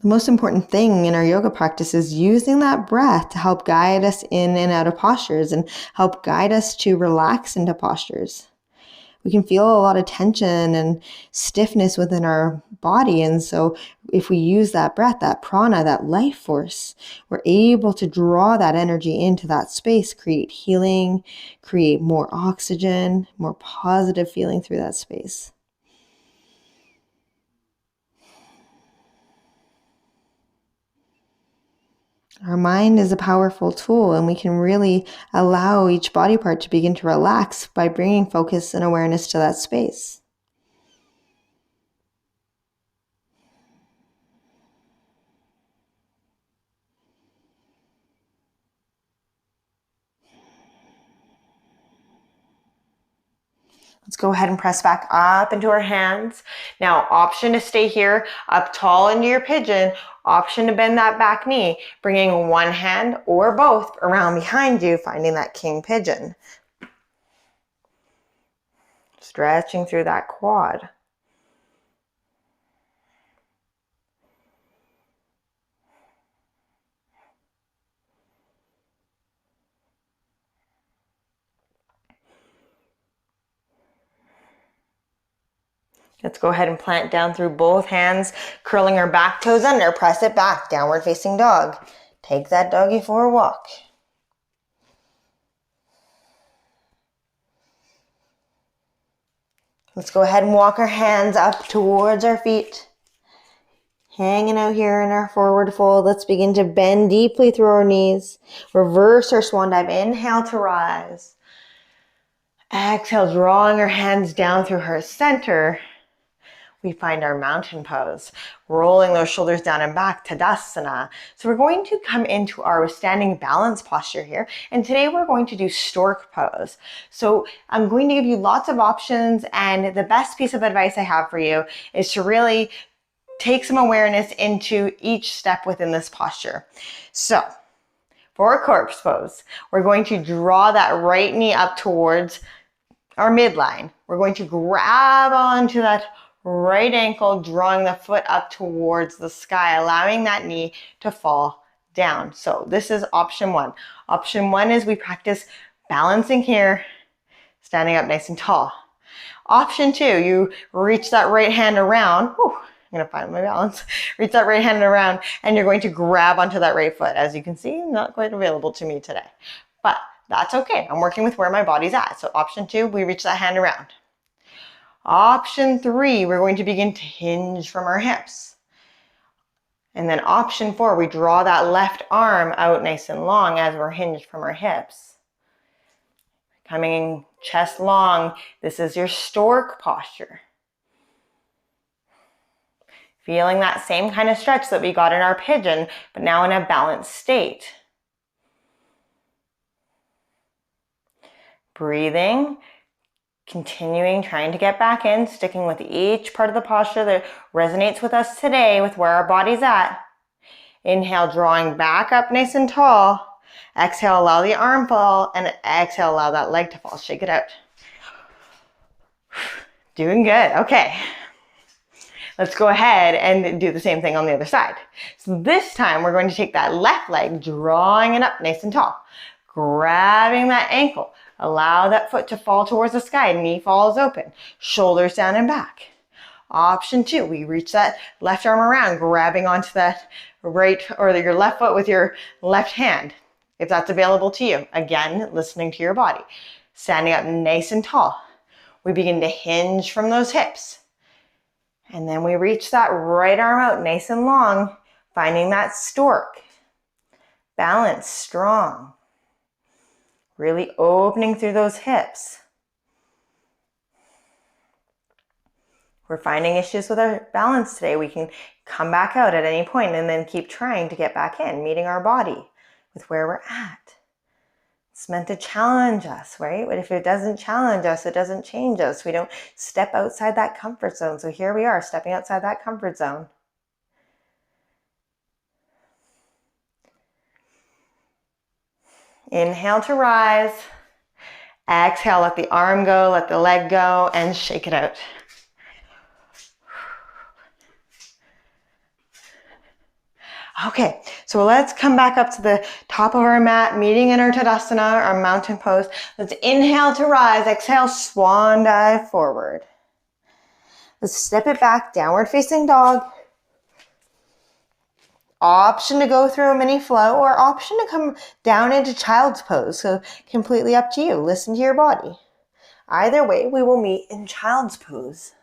The most important thing in our yoga practice is using that breath to help guide us in and out of postures and help guide us to relax into postures. we can feel a lot of tension and stiffness within our body. And so if we use that breath, that prana, that life force, we're able to draw that energy into that space, create healing, create more oxygen, more positive feeling through that space. Our mind is a powerful tool, and we can really allow each body part to begin to relax by bringing focus and awareness to that space. Let's go ahead and press back up into our hands. Now, option to stay here up tall into your pigeon, option to bend that back knee, bringing one hand or both around behind you, finding that king pigeon. Stretching through that quad. Let's go ahead and plant down through both hands, curling our back toes under, press it back, downward facing dog. Take that doggy for a walk. Let's go ahead and walk our hands up towards our feet. Hanging out here in our forward fold. Let's begin to bend deeply through our knees. Reverse our swan dive. Inhale to rise. Exhale, drawing our hands down through her center. We find our mountain pose, rolling those shoulders down and back, Tadasana. So we're going to come into our standing balance posture here. And today we're going to do stork pose. So I'm going to give you lots of options, and the best piece of advice I have for you is to really take some awareness into each step within this posture. So for a corpse pose, we're going to draw that right knee up towards our midline. We're going to grab onto that right ankle, drawing the foot up towards the sky, allowing that knee to fall down. So this is option one. Option one is we practice balancing here, standing up nice and tall. Option two, you reach that right hand around. Whew, I'm gonna find my balance. Reach that right hand around, and you're going to grab onto that right foot. As you can see, not quite available to me today, but that's okay. I'm working with where my body's at. So option two, we reach that hand around. Option three, we're going to begin to hinge from our hips. And then option four, we draw that left arm out nice and long as we're hinged from our hips. Coming chest long, this is your stork posture. Feeling that same kind of stretch that we got in our pigeon, but now in a balanced state. Breathing. Continuing, trying to get back in, sticking with each part of the posture that resonates with us today, with where our body's at. Inhale, drawing back up nice and tall. Exhale, allow the arm fall, and exhale, allow that leg to fall. Shake it out. Doing good. Okay. Let's go ahead and do the same thing on the other side. So this time we're going to take that left leg, drawing it up nice and tall, grabbing that ankle. Allow that foot to fall towards the sky. Knee falls open. Shoulders down and back. Option two, we reach that left arm around, grabbing onto that right or your left foot with your left hand, if that's available to you. Again, listening to your body. Standing up nice and tall. We begin to hinge from those hips. And then we reach that right arm out nice and long, finding that stork. Balance, strong. Really opening through those hips. We're finding issues with our balance today. We can come back out at any point and then keep trying to get back in, meeting our body with where we're at. It's meant to challenge us, right? But if it doesn't challenge us, it doesn't change us. We don't step outside that comfort zone. So here we are, stepping outside that comfort zone. Inhale to rise. Exhale, let the arm go, let the leg go, and shake it out. Okay, so let's come back up to the top of our mat, meeting in our Tadasana, our mountain pose. Let's inhale to rise, exhale, swan dive forward. Let's step it back, downward facing dog. Option to go through a mini flow or option to come down into child's pose. So completely up to you. Listen to your body. Either way, we will meet in child's pose.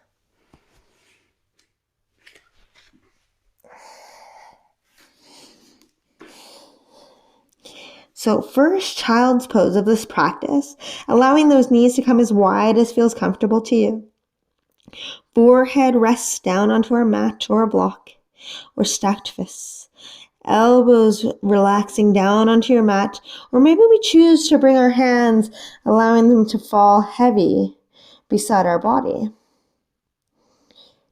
So first, child's pose of this practice, allowing those knees to come as wide as feels comfortable to you. Forehead rests down onto our mat or a block or stacked fists. Elbows relaxing down onto your mat, or maybe we choose to bring our hands, allowing them to fall heavy beside our body.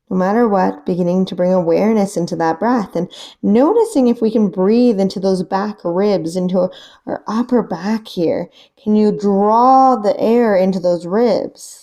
No matter what, beginning to bring awareness into that breath and noticing if we can breathe into those back ribs, into our upper back here. Can you draw the air into those ribs?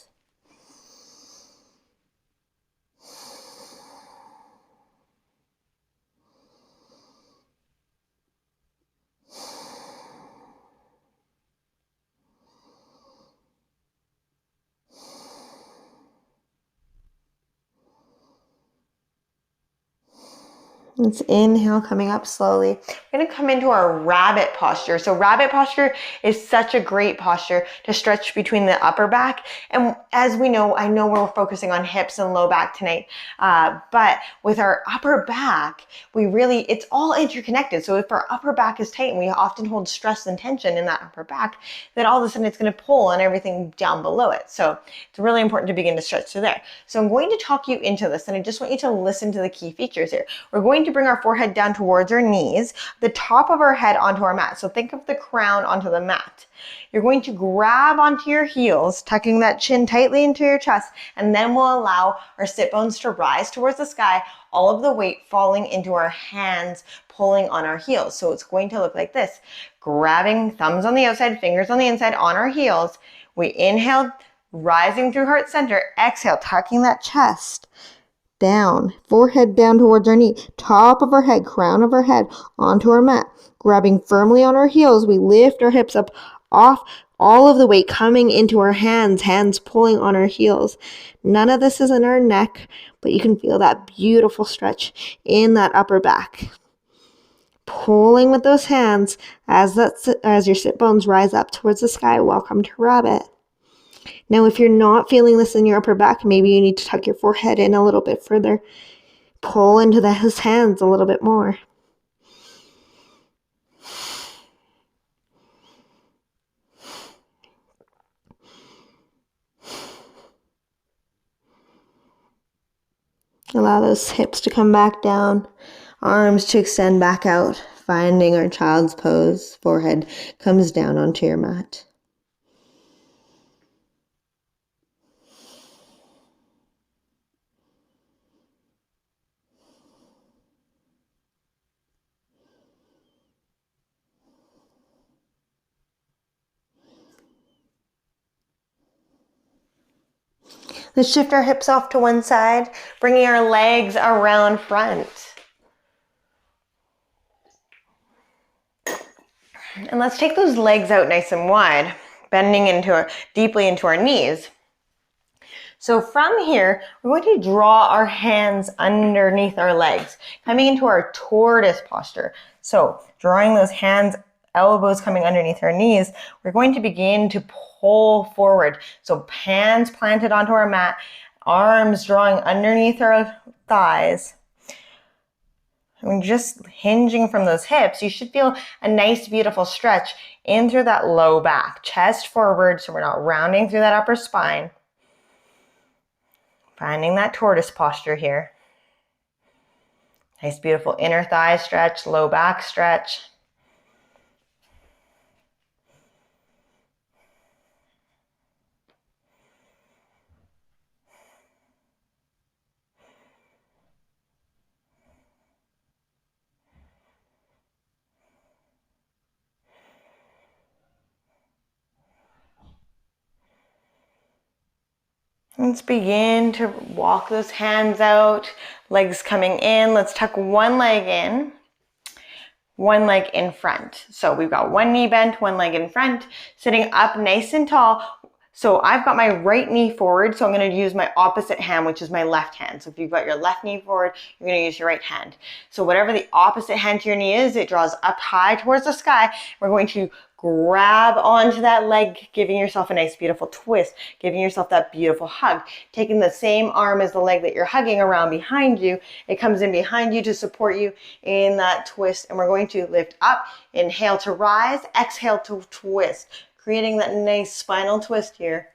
Let's inhale, coming up slowly. We're going to come into our rabbit posture. So rabbit posture is such a great posture to stretch between the upper back. And as we know, I know we're focusing on hips and low back tonight, but with our upper back, it's all interconnected. So if our upper back is tight and we often hold stress and tension in that upper back, then all of a sudden it's going to pull on everything down below it. So it's really important to begin to stretch through there. So I'm going to talk you into this, and I just want you to listen to the key features here. We're going to bring our forehead down towards our knees, the top of our head onto our mat. So think of the crown onto the mat. You're going to grab onto your heels, tucking that chin tightly into your chest, and then we'll allow our sit bones to rise towards the sky, all of the weight falling into our hands, pulling on our heels. So it's going to look like this. Grabbing thumbs on the outside, fingers on the inside on our heels. We inhale, rising through heart center. Exhale, tucking that chest down, forehead down towards our knee, top of our head, crown of our head onto our mat. Grabbing firmly on our heels, we lift our hips up off, all of the weight coming into our hands pulling on our heels. None of this is in our neck, but you can feel that beautiful stretch in that upper back. Pulling with those hands as your sit bones rise up towards the sky. Welcome to rabbit. Now, if you're not feeling this in your upper back, maybe you need to tuck your forehead in a little bit further. Pull into those hands a little bit more. Allow those hips to come back down, arms to extend back out, finding our child's pose. Forehead comes down onto your mat. Let's shift our hips off to one side, bringing our legs around front. And let's take those legs out nice and wide, bending deeply into our knees. So from here, we're going to draw our hands underneath our legs, coming into our tortoise posture. So drawing those hands, elbows coming underneath our knees, we're going to begin to pull forward. So hands planted onto our mat, arms drawing underneath our thighs. And just hinging from those hips, you should feel a nice, beautiful stretch in through that low back. Chest forward, so we're not rounding through that upper spine. Finding that tortoise posture here. Nice, beautiful inner thigh stretch, low back stretch. Let's begin to walk those hands out, legs coming in. Let's tuck one leg in. one leg in front. So we've got one knee bent, one leg in front, sitting up nice and tall. So I've got my right knee forward, so I'm going to use my opposite hand, which is my left hand. So if you've got your left knee forward, you're going to use your right hand. So whatever the opposite hand to your knee is, it draws up high towards the sky. We're going to grab onto that leg, giving yourself a nice beautiful twist, giving yourself that beautiful hug, taking the same arm as the leg that you're hugging around behind you. It comes in behind you to support you in that twist, and we're going to lift up, inhale to rise, exhale to twist, creating that nice spinal twist here,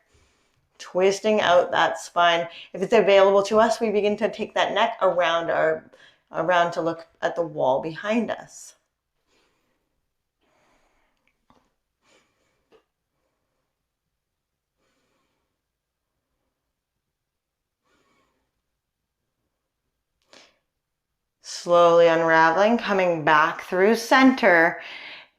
twisting out that spine. If it's available to us, we begin to take that neck around to look at the wall behind us. Slowly unraveling, coming back through center.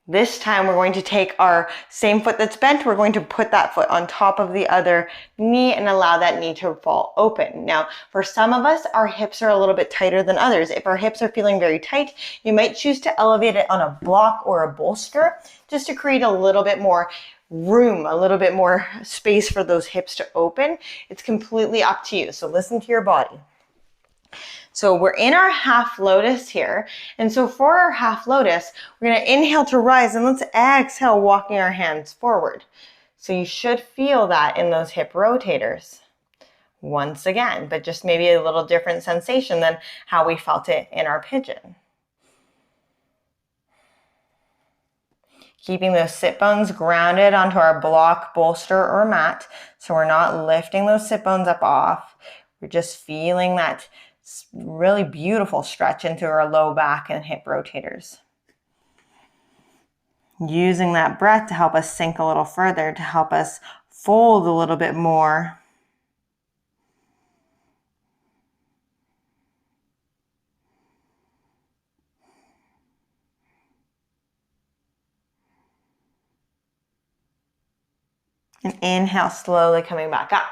This time we're going to take our same foot that's bent, we're going to put that foot on top of the other knee and allow that knee to fall open. Now, for some of us, our hips are a little bit tighter than others. If our hips are feeling very tight, you might choose to elevate it on a block or a bolster just to create a little bit more room, a little bit more space for those hips to open. It's completely up to you. So listen to your body. So we're in our half lotus here. And so for our half lotus, we're going to inhale to rise and let's exhale, walking our hands forward. So you should feel that in those hip rotators once again, but just maybe a little different sensation than how we felt it in our pigeon. Keeping those sit bones grounded onto our block, bolster, or mat. So we're not lifting those sit bones up off. We're just feeling that really beautiful stretch into our low back and hip rotators. Using that breath to help us sink a little further, to help us fold a little bit more. And inhale, slowly coming back up.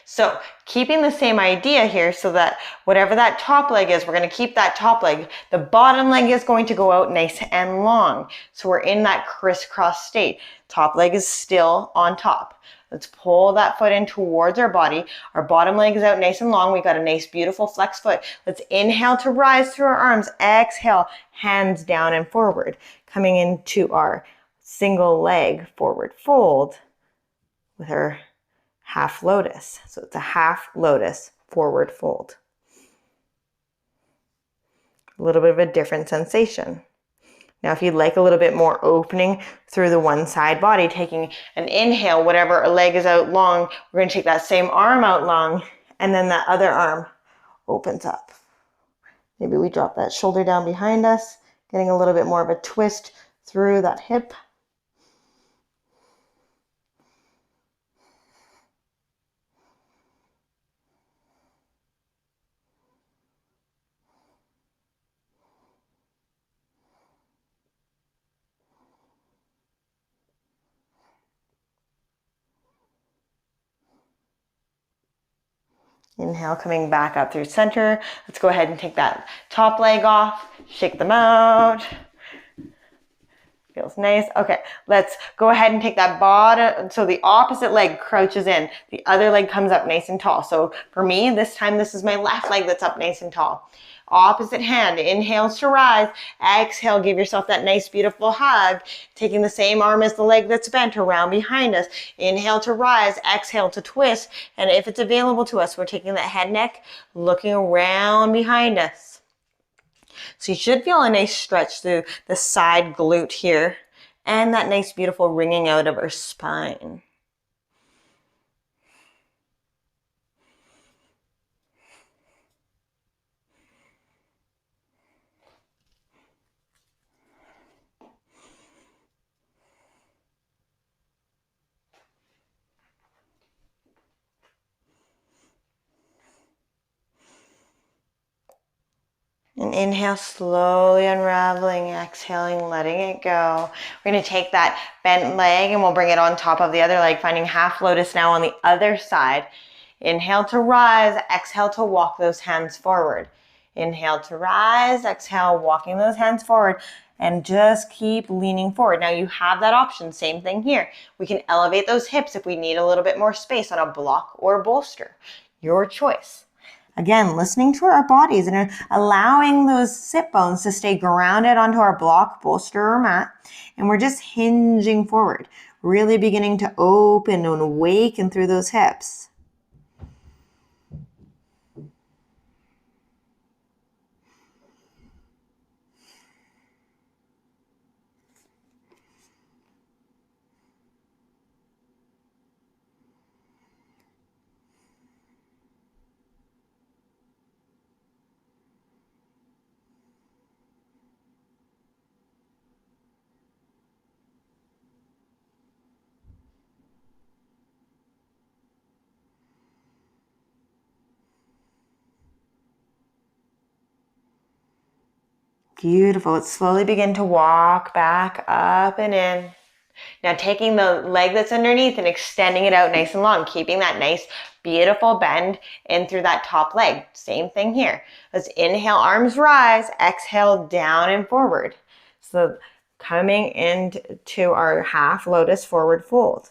So keeping the same idea here, so that whatever that top leg is, we're going to keep that top leg. The bottom leg is going to go out nice and long. So we're in that crisscross state. Top leg is still on top. Let's pull that foot in towards our body. Our bottom leg is out nice and long. We got a nice, beautiful flex foot. Let's inhale to rise through our arms. Exhale, hands down and forward. Coming into our single leg forward fold with our half lotus. So it's a half lotus forward fold. A little bit of a different sensation. Now, if you'd like a little bit more opening through the one side body, taking an inhale, whatever leg is out long, we're going to take that same arm out long, and then that other arm opens up. Maybe we drop that shoulder down behind us, getting a little bit more of a twist through that hip. Inhale, coming back up through center. Let's go ahead and take that top leg off, shake them out. Feels nice. Okay, let's go ahead and take that bottom. So the opposite leg crouches in. The other leg comes up nice and tall. So for me, this time, this is my left leg that's up nice and tall. Opposite hand, inhales to rise. Exhale, give yourself that nice, beautiful hug. Taking the same arm as the leg that's bent around behind us. Inhale to rise, exhale to twist. And if it's available to us, we're taking that head neck, looking around behind us. So you should feel a nice stretch through the side glute here and that nice, beautiful wringing out of our spine. And inhale, slowly unraveling, exhaling, letting it go. We're going to take that bent leg and we'll bring it on top of the other leg, finding half lotus now on the other side. Inhale to rise, exhale to walk those hands forward. Inhale to rise, exhale, walking those hands forward. and just keep leaning forward. Now you have that option, same thing here. We can elevate those hips if we need a little bit more space on a block or bolster. Your choice. Again, listening to our bodies and allowing those sit bones to stay grounded onto our block, bolster, or mat. And we're just hinging forward, really beginning to open and awaken through those hips. Beautiful. Let's slowly begin to walk back up and in. Now taking the leg that's underneath and extending it out nice and long, keeping that nice, beautiful bend in through that top leg. Same thing here. Let's inhale, arms rise, exhale, down and forward. So coming into our half lotus forward fold.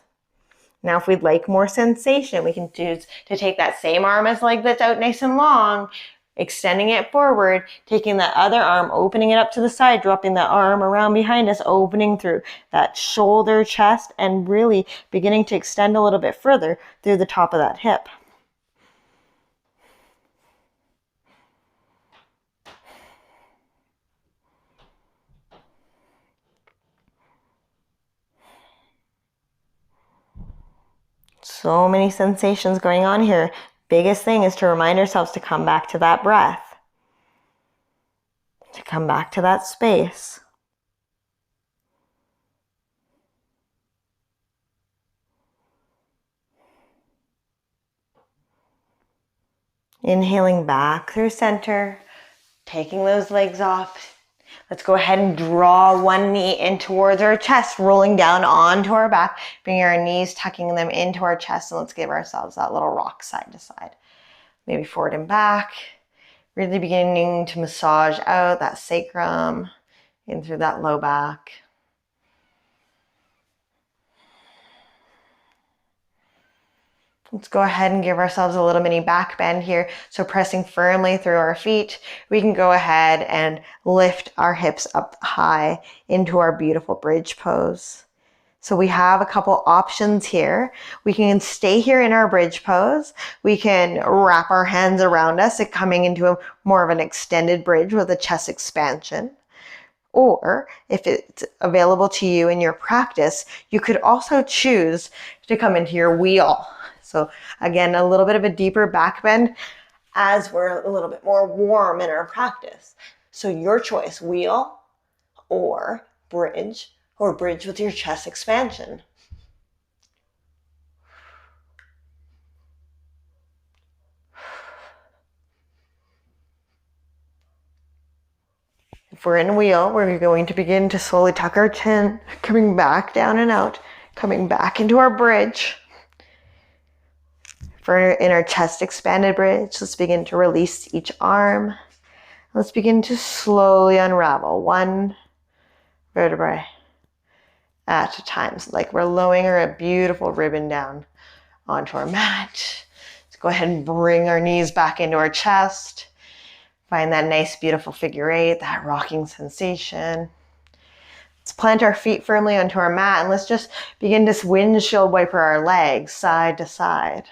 Now if we'd like more sensation, we can choose to take that same arm as leg that's out nice and long, extending it forward, taking that other arm, opening it up to the side, dropping the arm around behind us, opening through that shoulder, chest, and really beginning to extend a little bit further through the top of that hip. So many sensations going on here. Biggest thing is to remind ourselves to come back to that breath, to come back to that space. Inhaling back through center, taking those legs off. Let's go ahead and draw one knee in towards our chest, rolling down onto our back, bringing our knees, tucking them into our chest, and let's give ourselves that little rock side to side. Maybe forward and back, really beginning to massage out that sacrum in through that low back. Let's go ahead and give ourselves a little mini back bend here. So pressing firmly through our feet, we can go ahead and lift our hips up high into our beautiful bridge pose. So we have a couple options here. We can stay here in our bridge pose. We can wrap our hands around us, coming into a more of an extended bridge with a chest expansion. Or if it's available to you in your practice, you could also choose to come into your wheel. So again, a little bit of a deeper back bend as we're a little bit more warm in our practice. So your choice, wheel or bridge with your chest expansion. If we're in wheel, we're going to begin to slowly tuck our chin, coming back down and out, coming back into our bridge. In our chest expanded bridge, let's begin to release each arm. Let's begin to slowly unravel one vertebrae at a time. So like we're lowering a beautiful ribbon down onto our mat. Let's go ahead and bring our knees back into our chest. Find that nice, beautiful figure eight, that rocking sensation. Let's plant our feet firmly onto our mat and let's just begin to windshield wiper our legs side to side.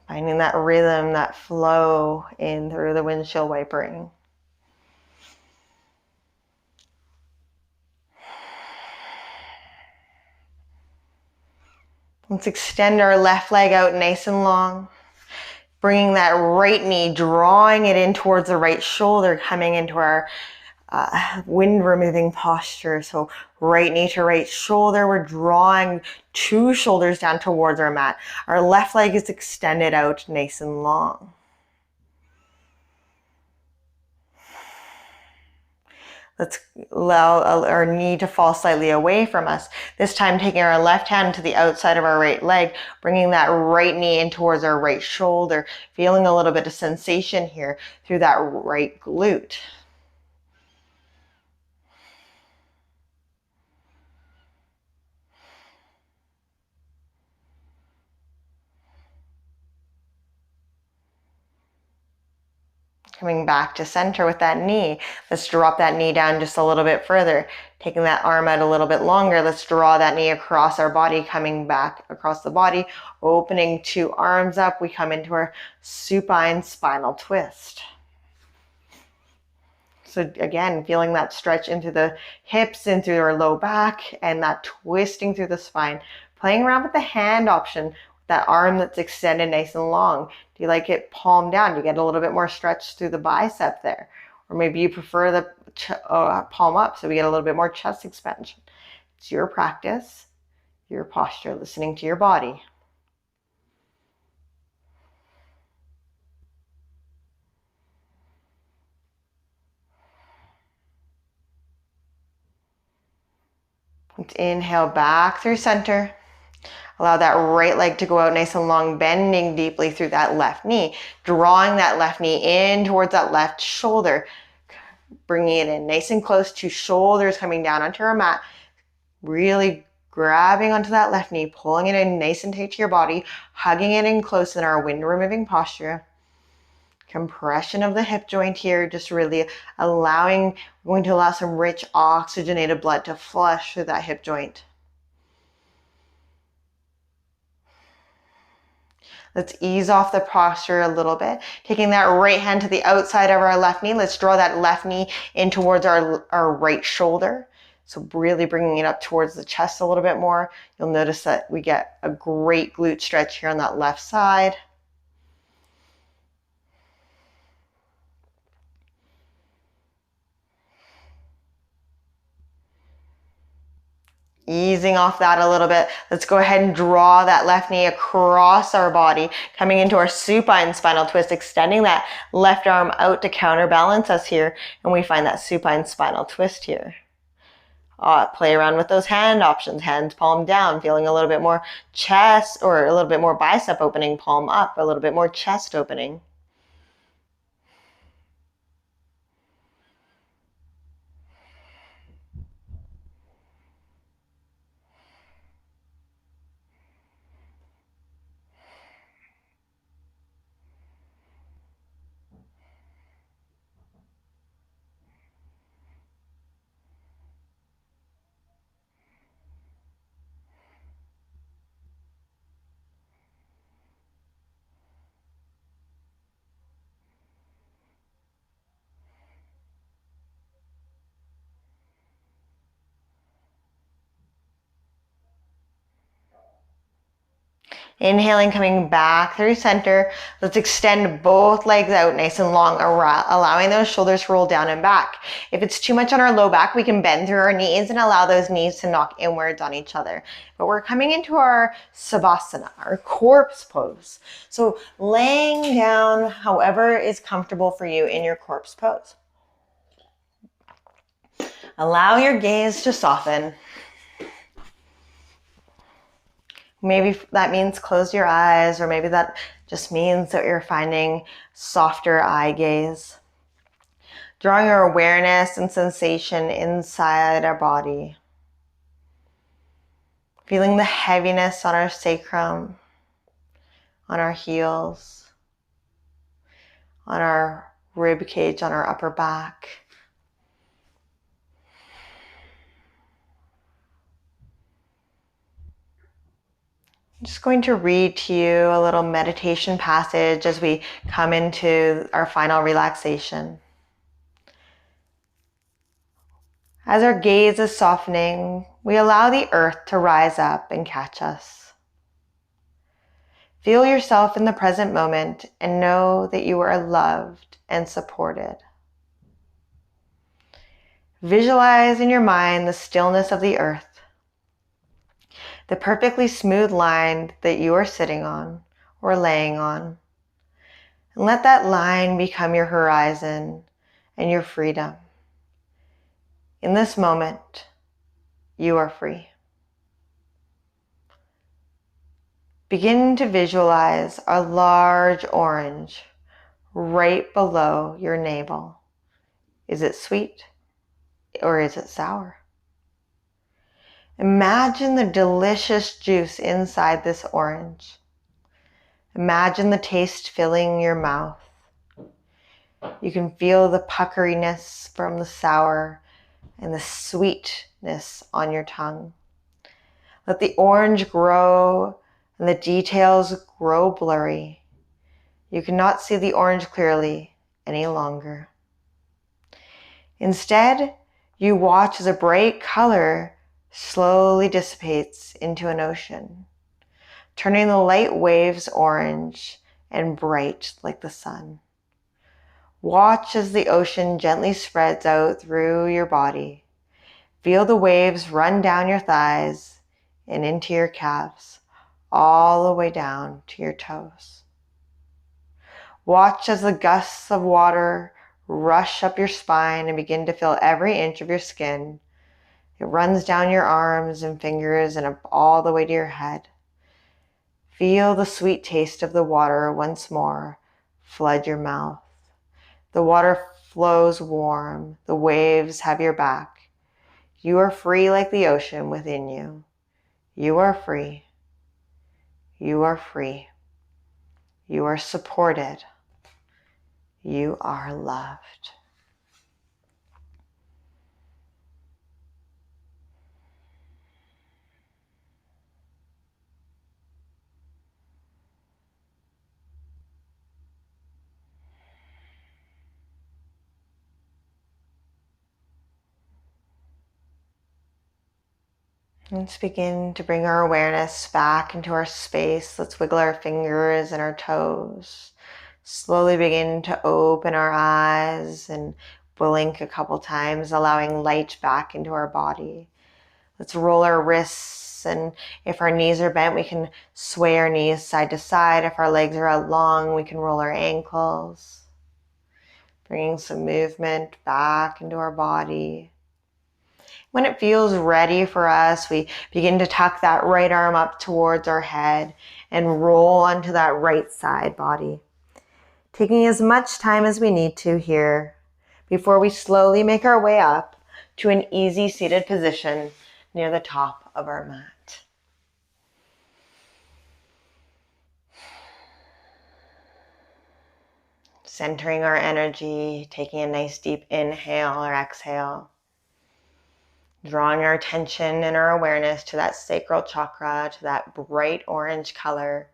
Finding that rhythm, that flow in through the windshield wipering. Let's extend our left leg out nice and long. Bringing that right knee, drawing it in towards the right shoulder, coming into our wind removing posture. So right knee to right shoulder, we're drawing two shoulders down towards our mat. Our left leg is extended out nice and long. Let's allow our knee to fall slightly away from us. This time taking our left hand to the outside of our right leg, bringing that right knee in towards our right shoulder, feeling a little bit of sensation here through that right glute. Coming back to center with that knee. Let's drop that knee down just a little bit further. Taking that arm out a little bit longer. Let's draw that knee across our body, coming back across the body, opening 2 arms up. We come into our supine spinal twist. So again, feeling that stretch into the hips, into our low back, and that twisting through the spine. Playing around with the hand option, that arm that's extended nice and long. Do you like it palm down? Do you get a little bit more stretch through the bicep there? Or maybe you prefer the palm up, so we get a little bit more chest expansion. It's your practice, your posture, listening to your body. Let's inhale back through center. Allow that right leg to go out nice and long, bending deeply through that left knee, drawing that left knee in towards that left shoulder, bringing it in nice and close to shoulders coming down onto our mat, really grabbing onto that left knee, pulling it in nice and tight to your body, hugging it in close in our wind removing posture. Compression of the hip joint here, just really going to allow some rich oxygenated blood to flush through that hip joint. Let's ease off the posture a little bit. Taking that right hand to the outside of our left knee. Let's draw that left knee in towards our right shoulder. So really bringing it up towards the chest a little bit more. You'll notice that we get a great glute stretch here on that left side. Easing off that a little bit. Let's go ahead and draw that left knee across our body, coming into our supine spinal twist, extending that left arm out to counterbalance us here, and we find that supine spinal twist here. Play around with those hand options, hands palm down, feeling a little bit more chest or a little bit more bicep opening, palm up, a little bit more chest opening. Inhaling, coming back through center. Let's extend both legs out nice and long, allowing those shoulders to roll down and back. If it's too much on our low back, we can bend through our knees and allow those knees to knock inwards on each other. But we're coming into our savasana, our corpse pose. So laying down however is comfortable for you in your corpse pose. Allow your gaze to soften. Maybe that means close your eyes, or maybe that just means that you're finding softer eye gaze. Drawing our awareness and sensation inside our body. Feeling the heaviness on our sacrum, on our heels, on our rib cage, on our upper back. I'm just going to read to you a little meditation passage as we come into our final relaxation. As our gaze is softening, we allow the earth to rise up and catch us. Feel yourself in the present moment and know that you are loved and supported. Visualize in your mind the stillness of the earth, the perfectly smooth line that you are sitting on or laying on. And let that line become your horizon and your freedom. In this moment, you are free. Begin to visualize a large orange right below your navel. Is it sweet or is it sour? Imagine the delicious juice inside this orange. Imagine the taste filling your mouth. You can feel the puckeriness from the sour and the sweetness on your tongue. Let the orange grow and the details grow blurry. You cannot see the orange clearly any longer. Instead, you watch as a bright color slowly dissipates into an ocean, turning the light waves orange and bright like the sun. Watch as the ocean gently spreads out through your body. Feel the waves run down your thighs and into your calves, all the way down to your toes. Watch as the gusts of water rush up your spine and begin to fill every inch of your skin. It runs down your arms and fingers and up all the way to your head. Feel the sweet taste of the water once more flood your mouth. The water flows warm. The waves have your back. You are free like the ocean within you. You are free. You are free. You are supported. You are loved. Let's begin to bring our awareness back into our space. Let's wiggle our fingers and our toes. Slowly begin to open our eyes and blink a couple times, allowing light back into our body. Let's roll our wrists, and if our knees are bent, we can sway our knees side to side. If our legs are out long, we can roll our ankles. Bringing some movement back into our body. When it feels ready for us, we begin to tuck that right arm up towards our head and roll onto that right side body. Taking as much time as we need to here before we slowly make our way up to an easy seated position near the top of our mat. Centering our energy, taking a nice deep inhale or exhale. Drawing our attention and our awareness to that sacral chakra, to that bright orange color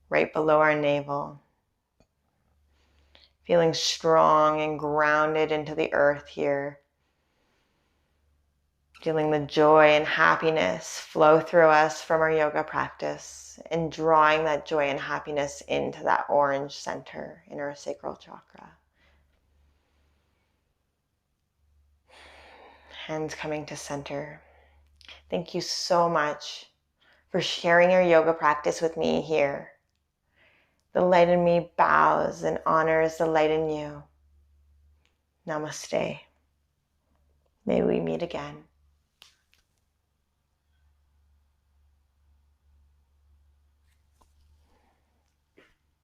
right below our navel. Feeling strong and grounded into the earth here. Feeling the joy and happiness flow through us from our yoga practice and drawing that joy and happiness into that orange center in our sacral chakra. Hands coming to center. Thank you so much for sharing your yoga practice with me here. The light in me bows and honors the light in you. Namaste. May we meet again.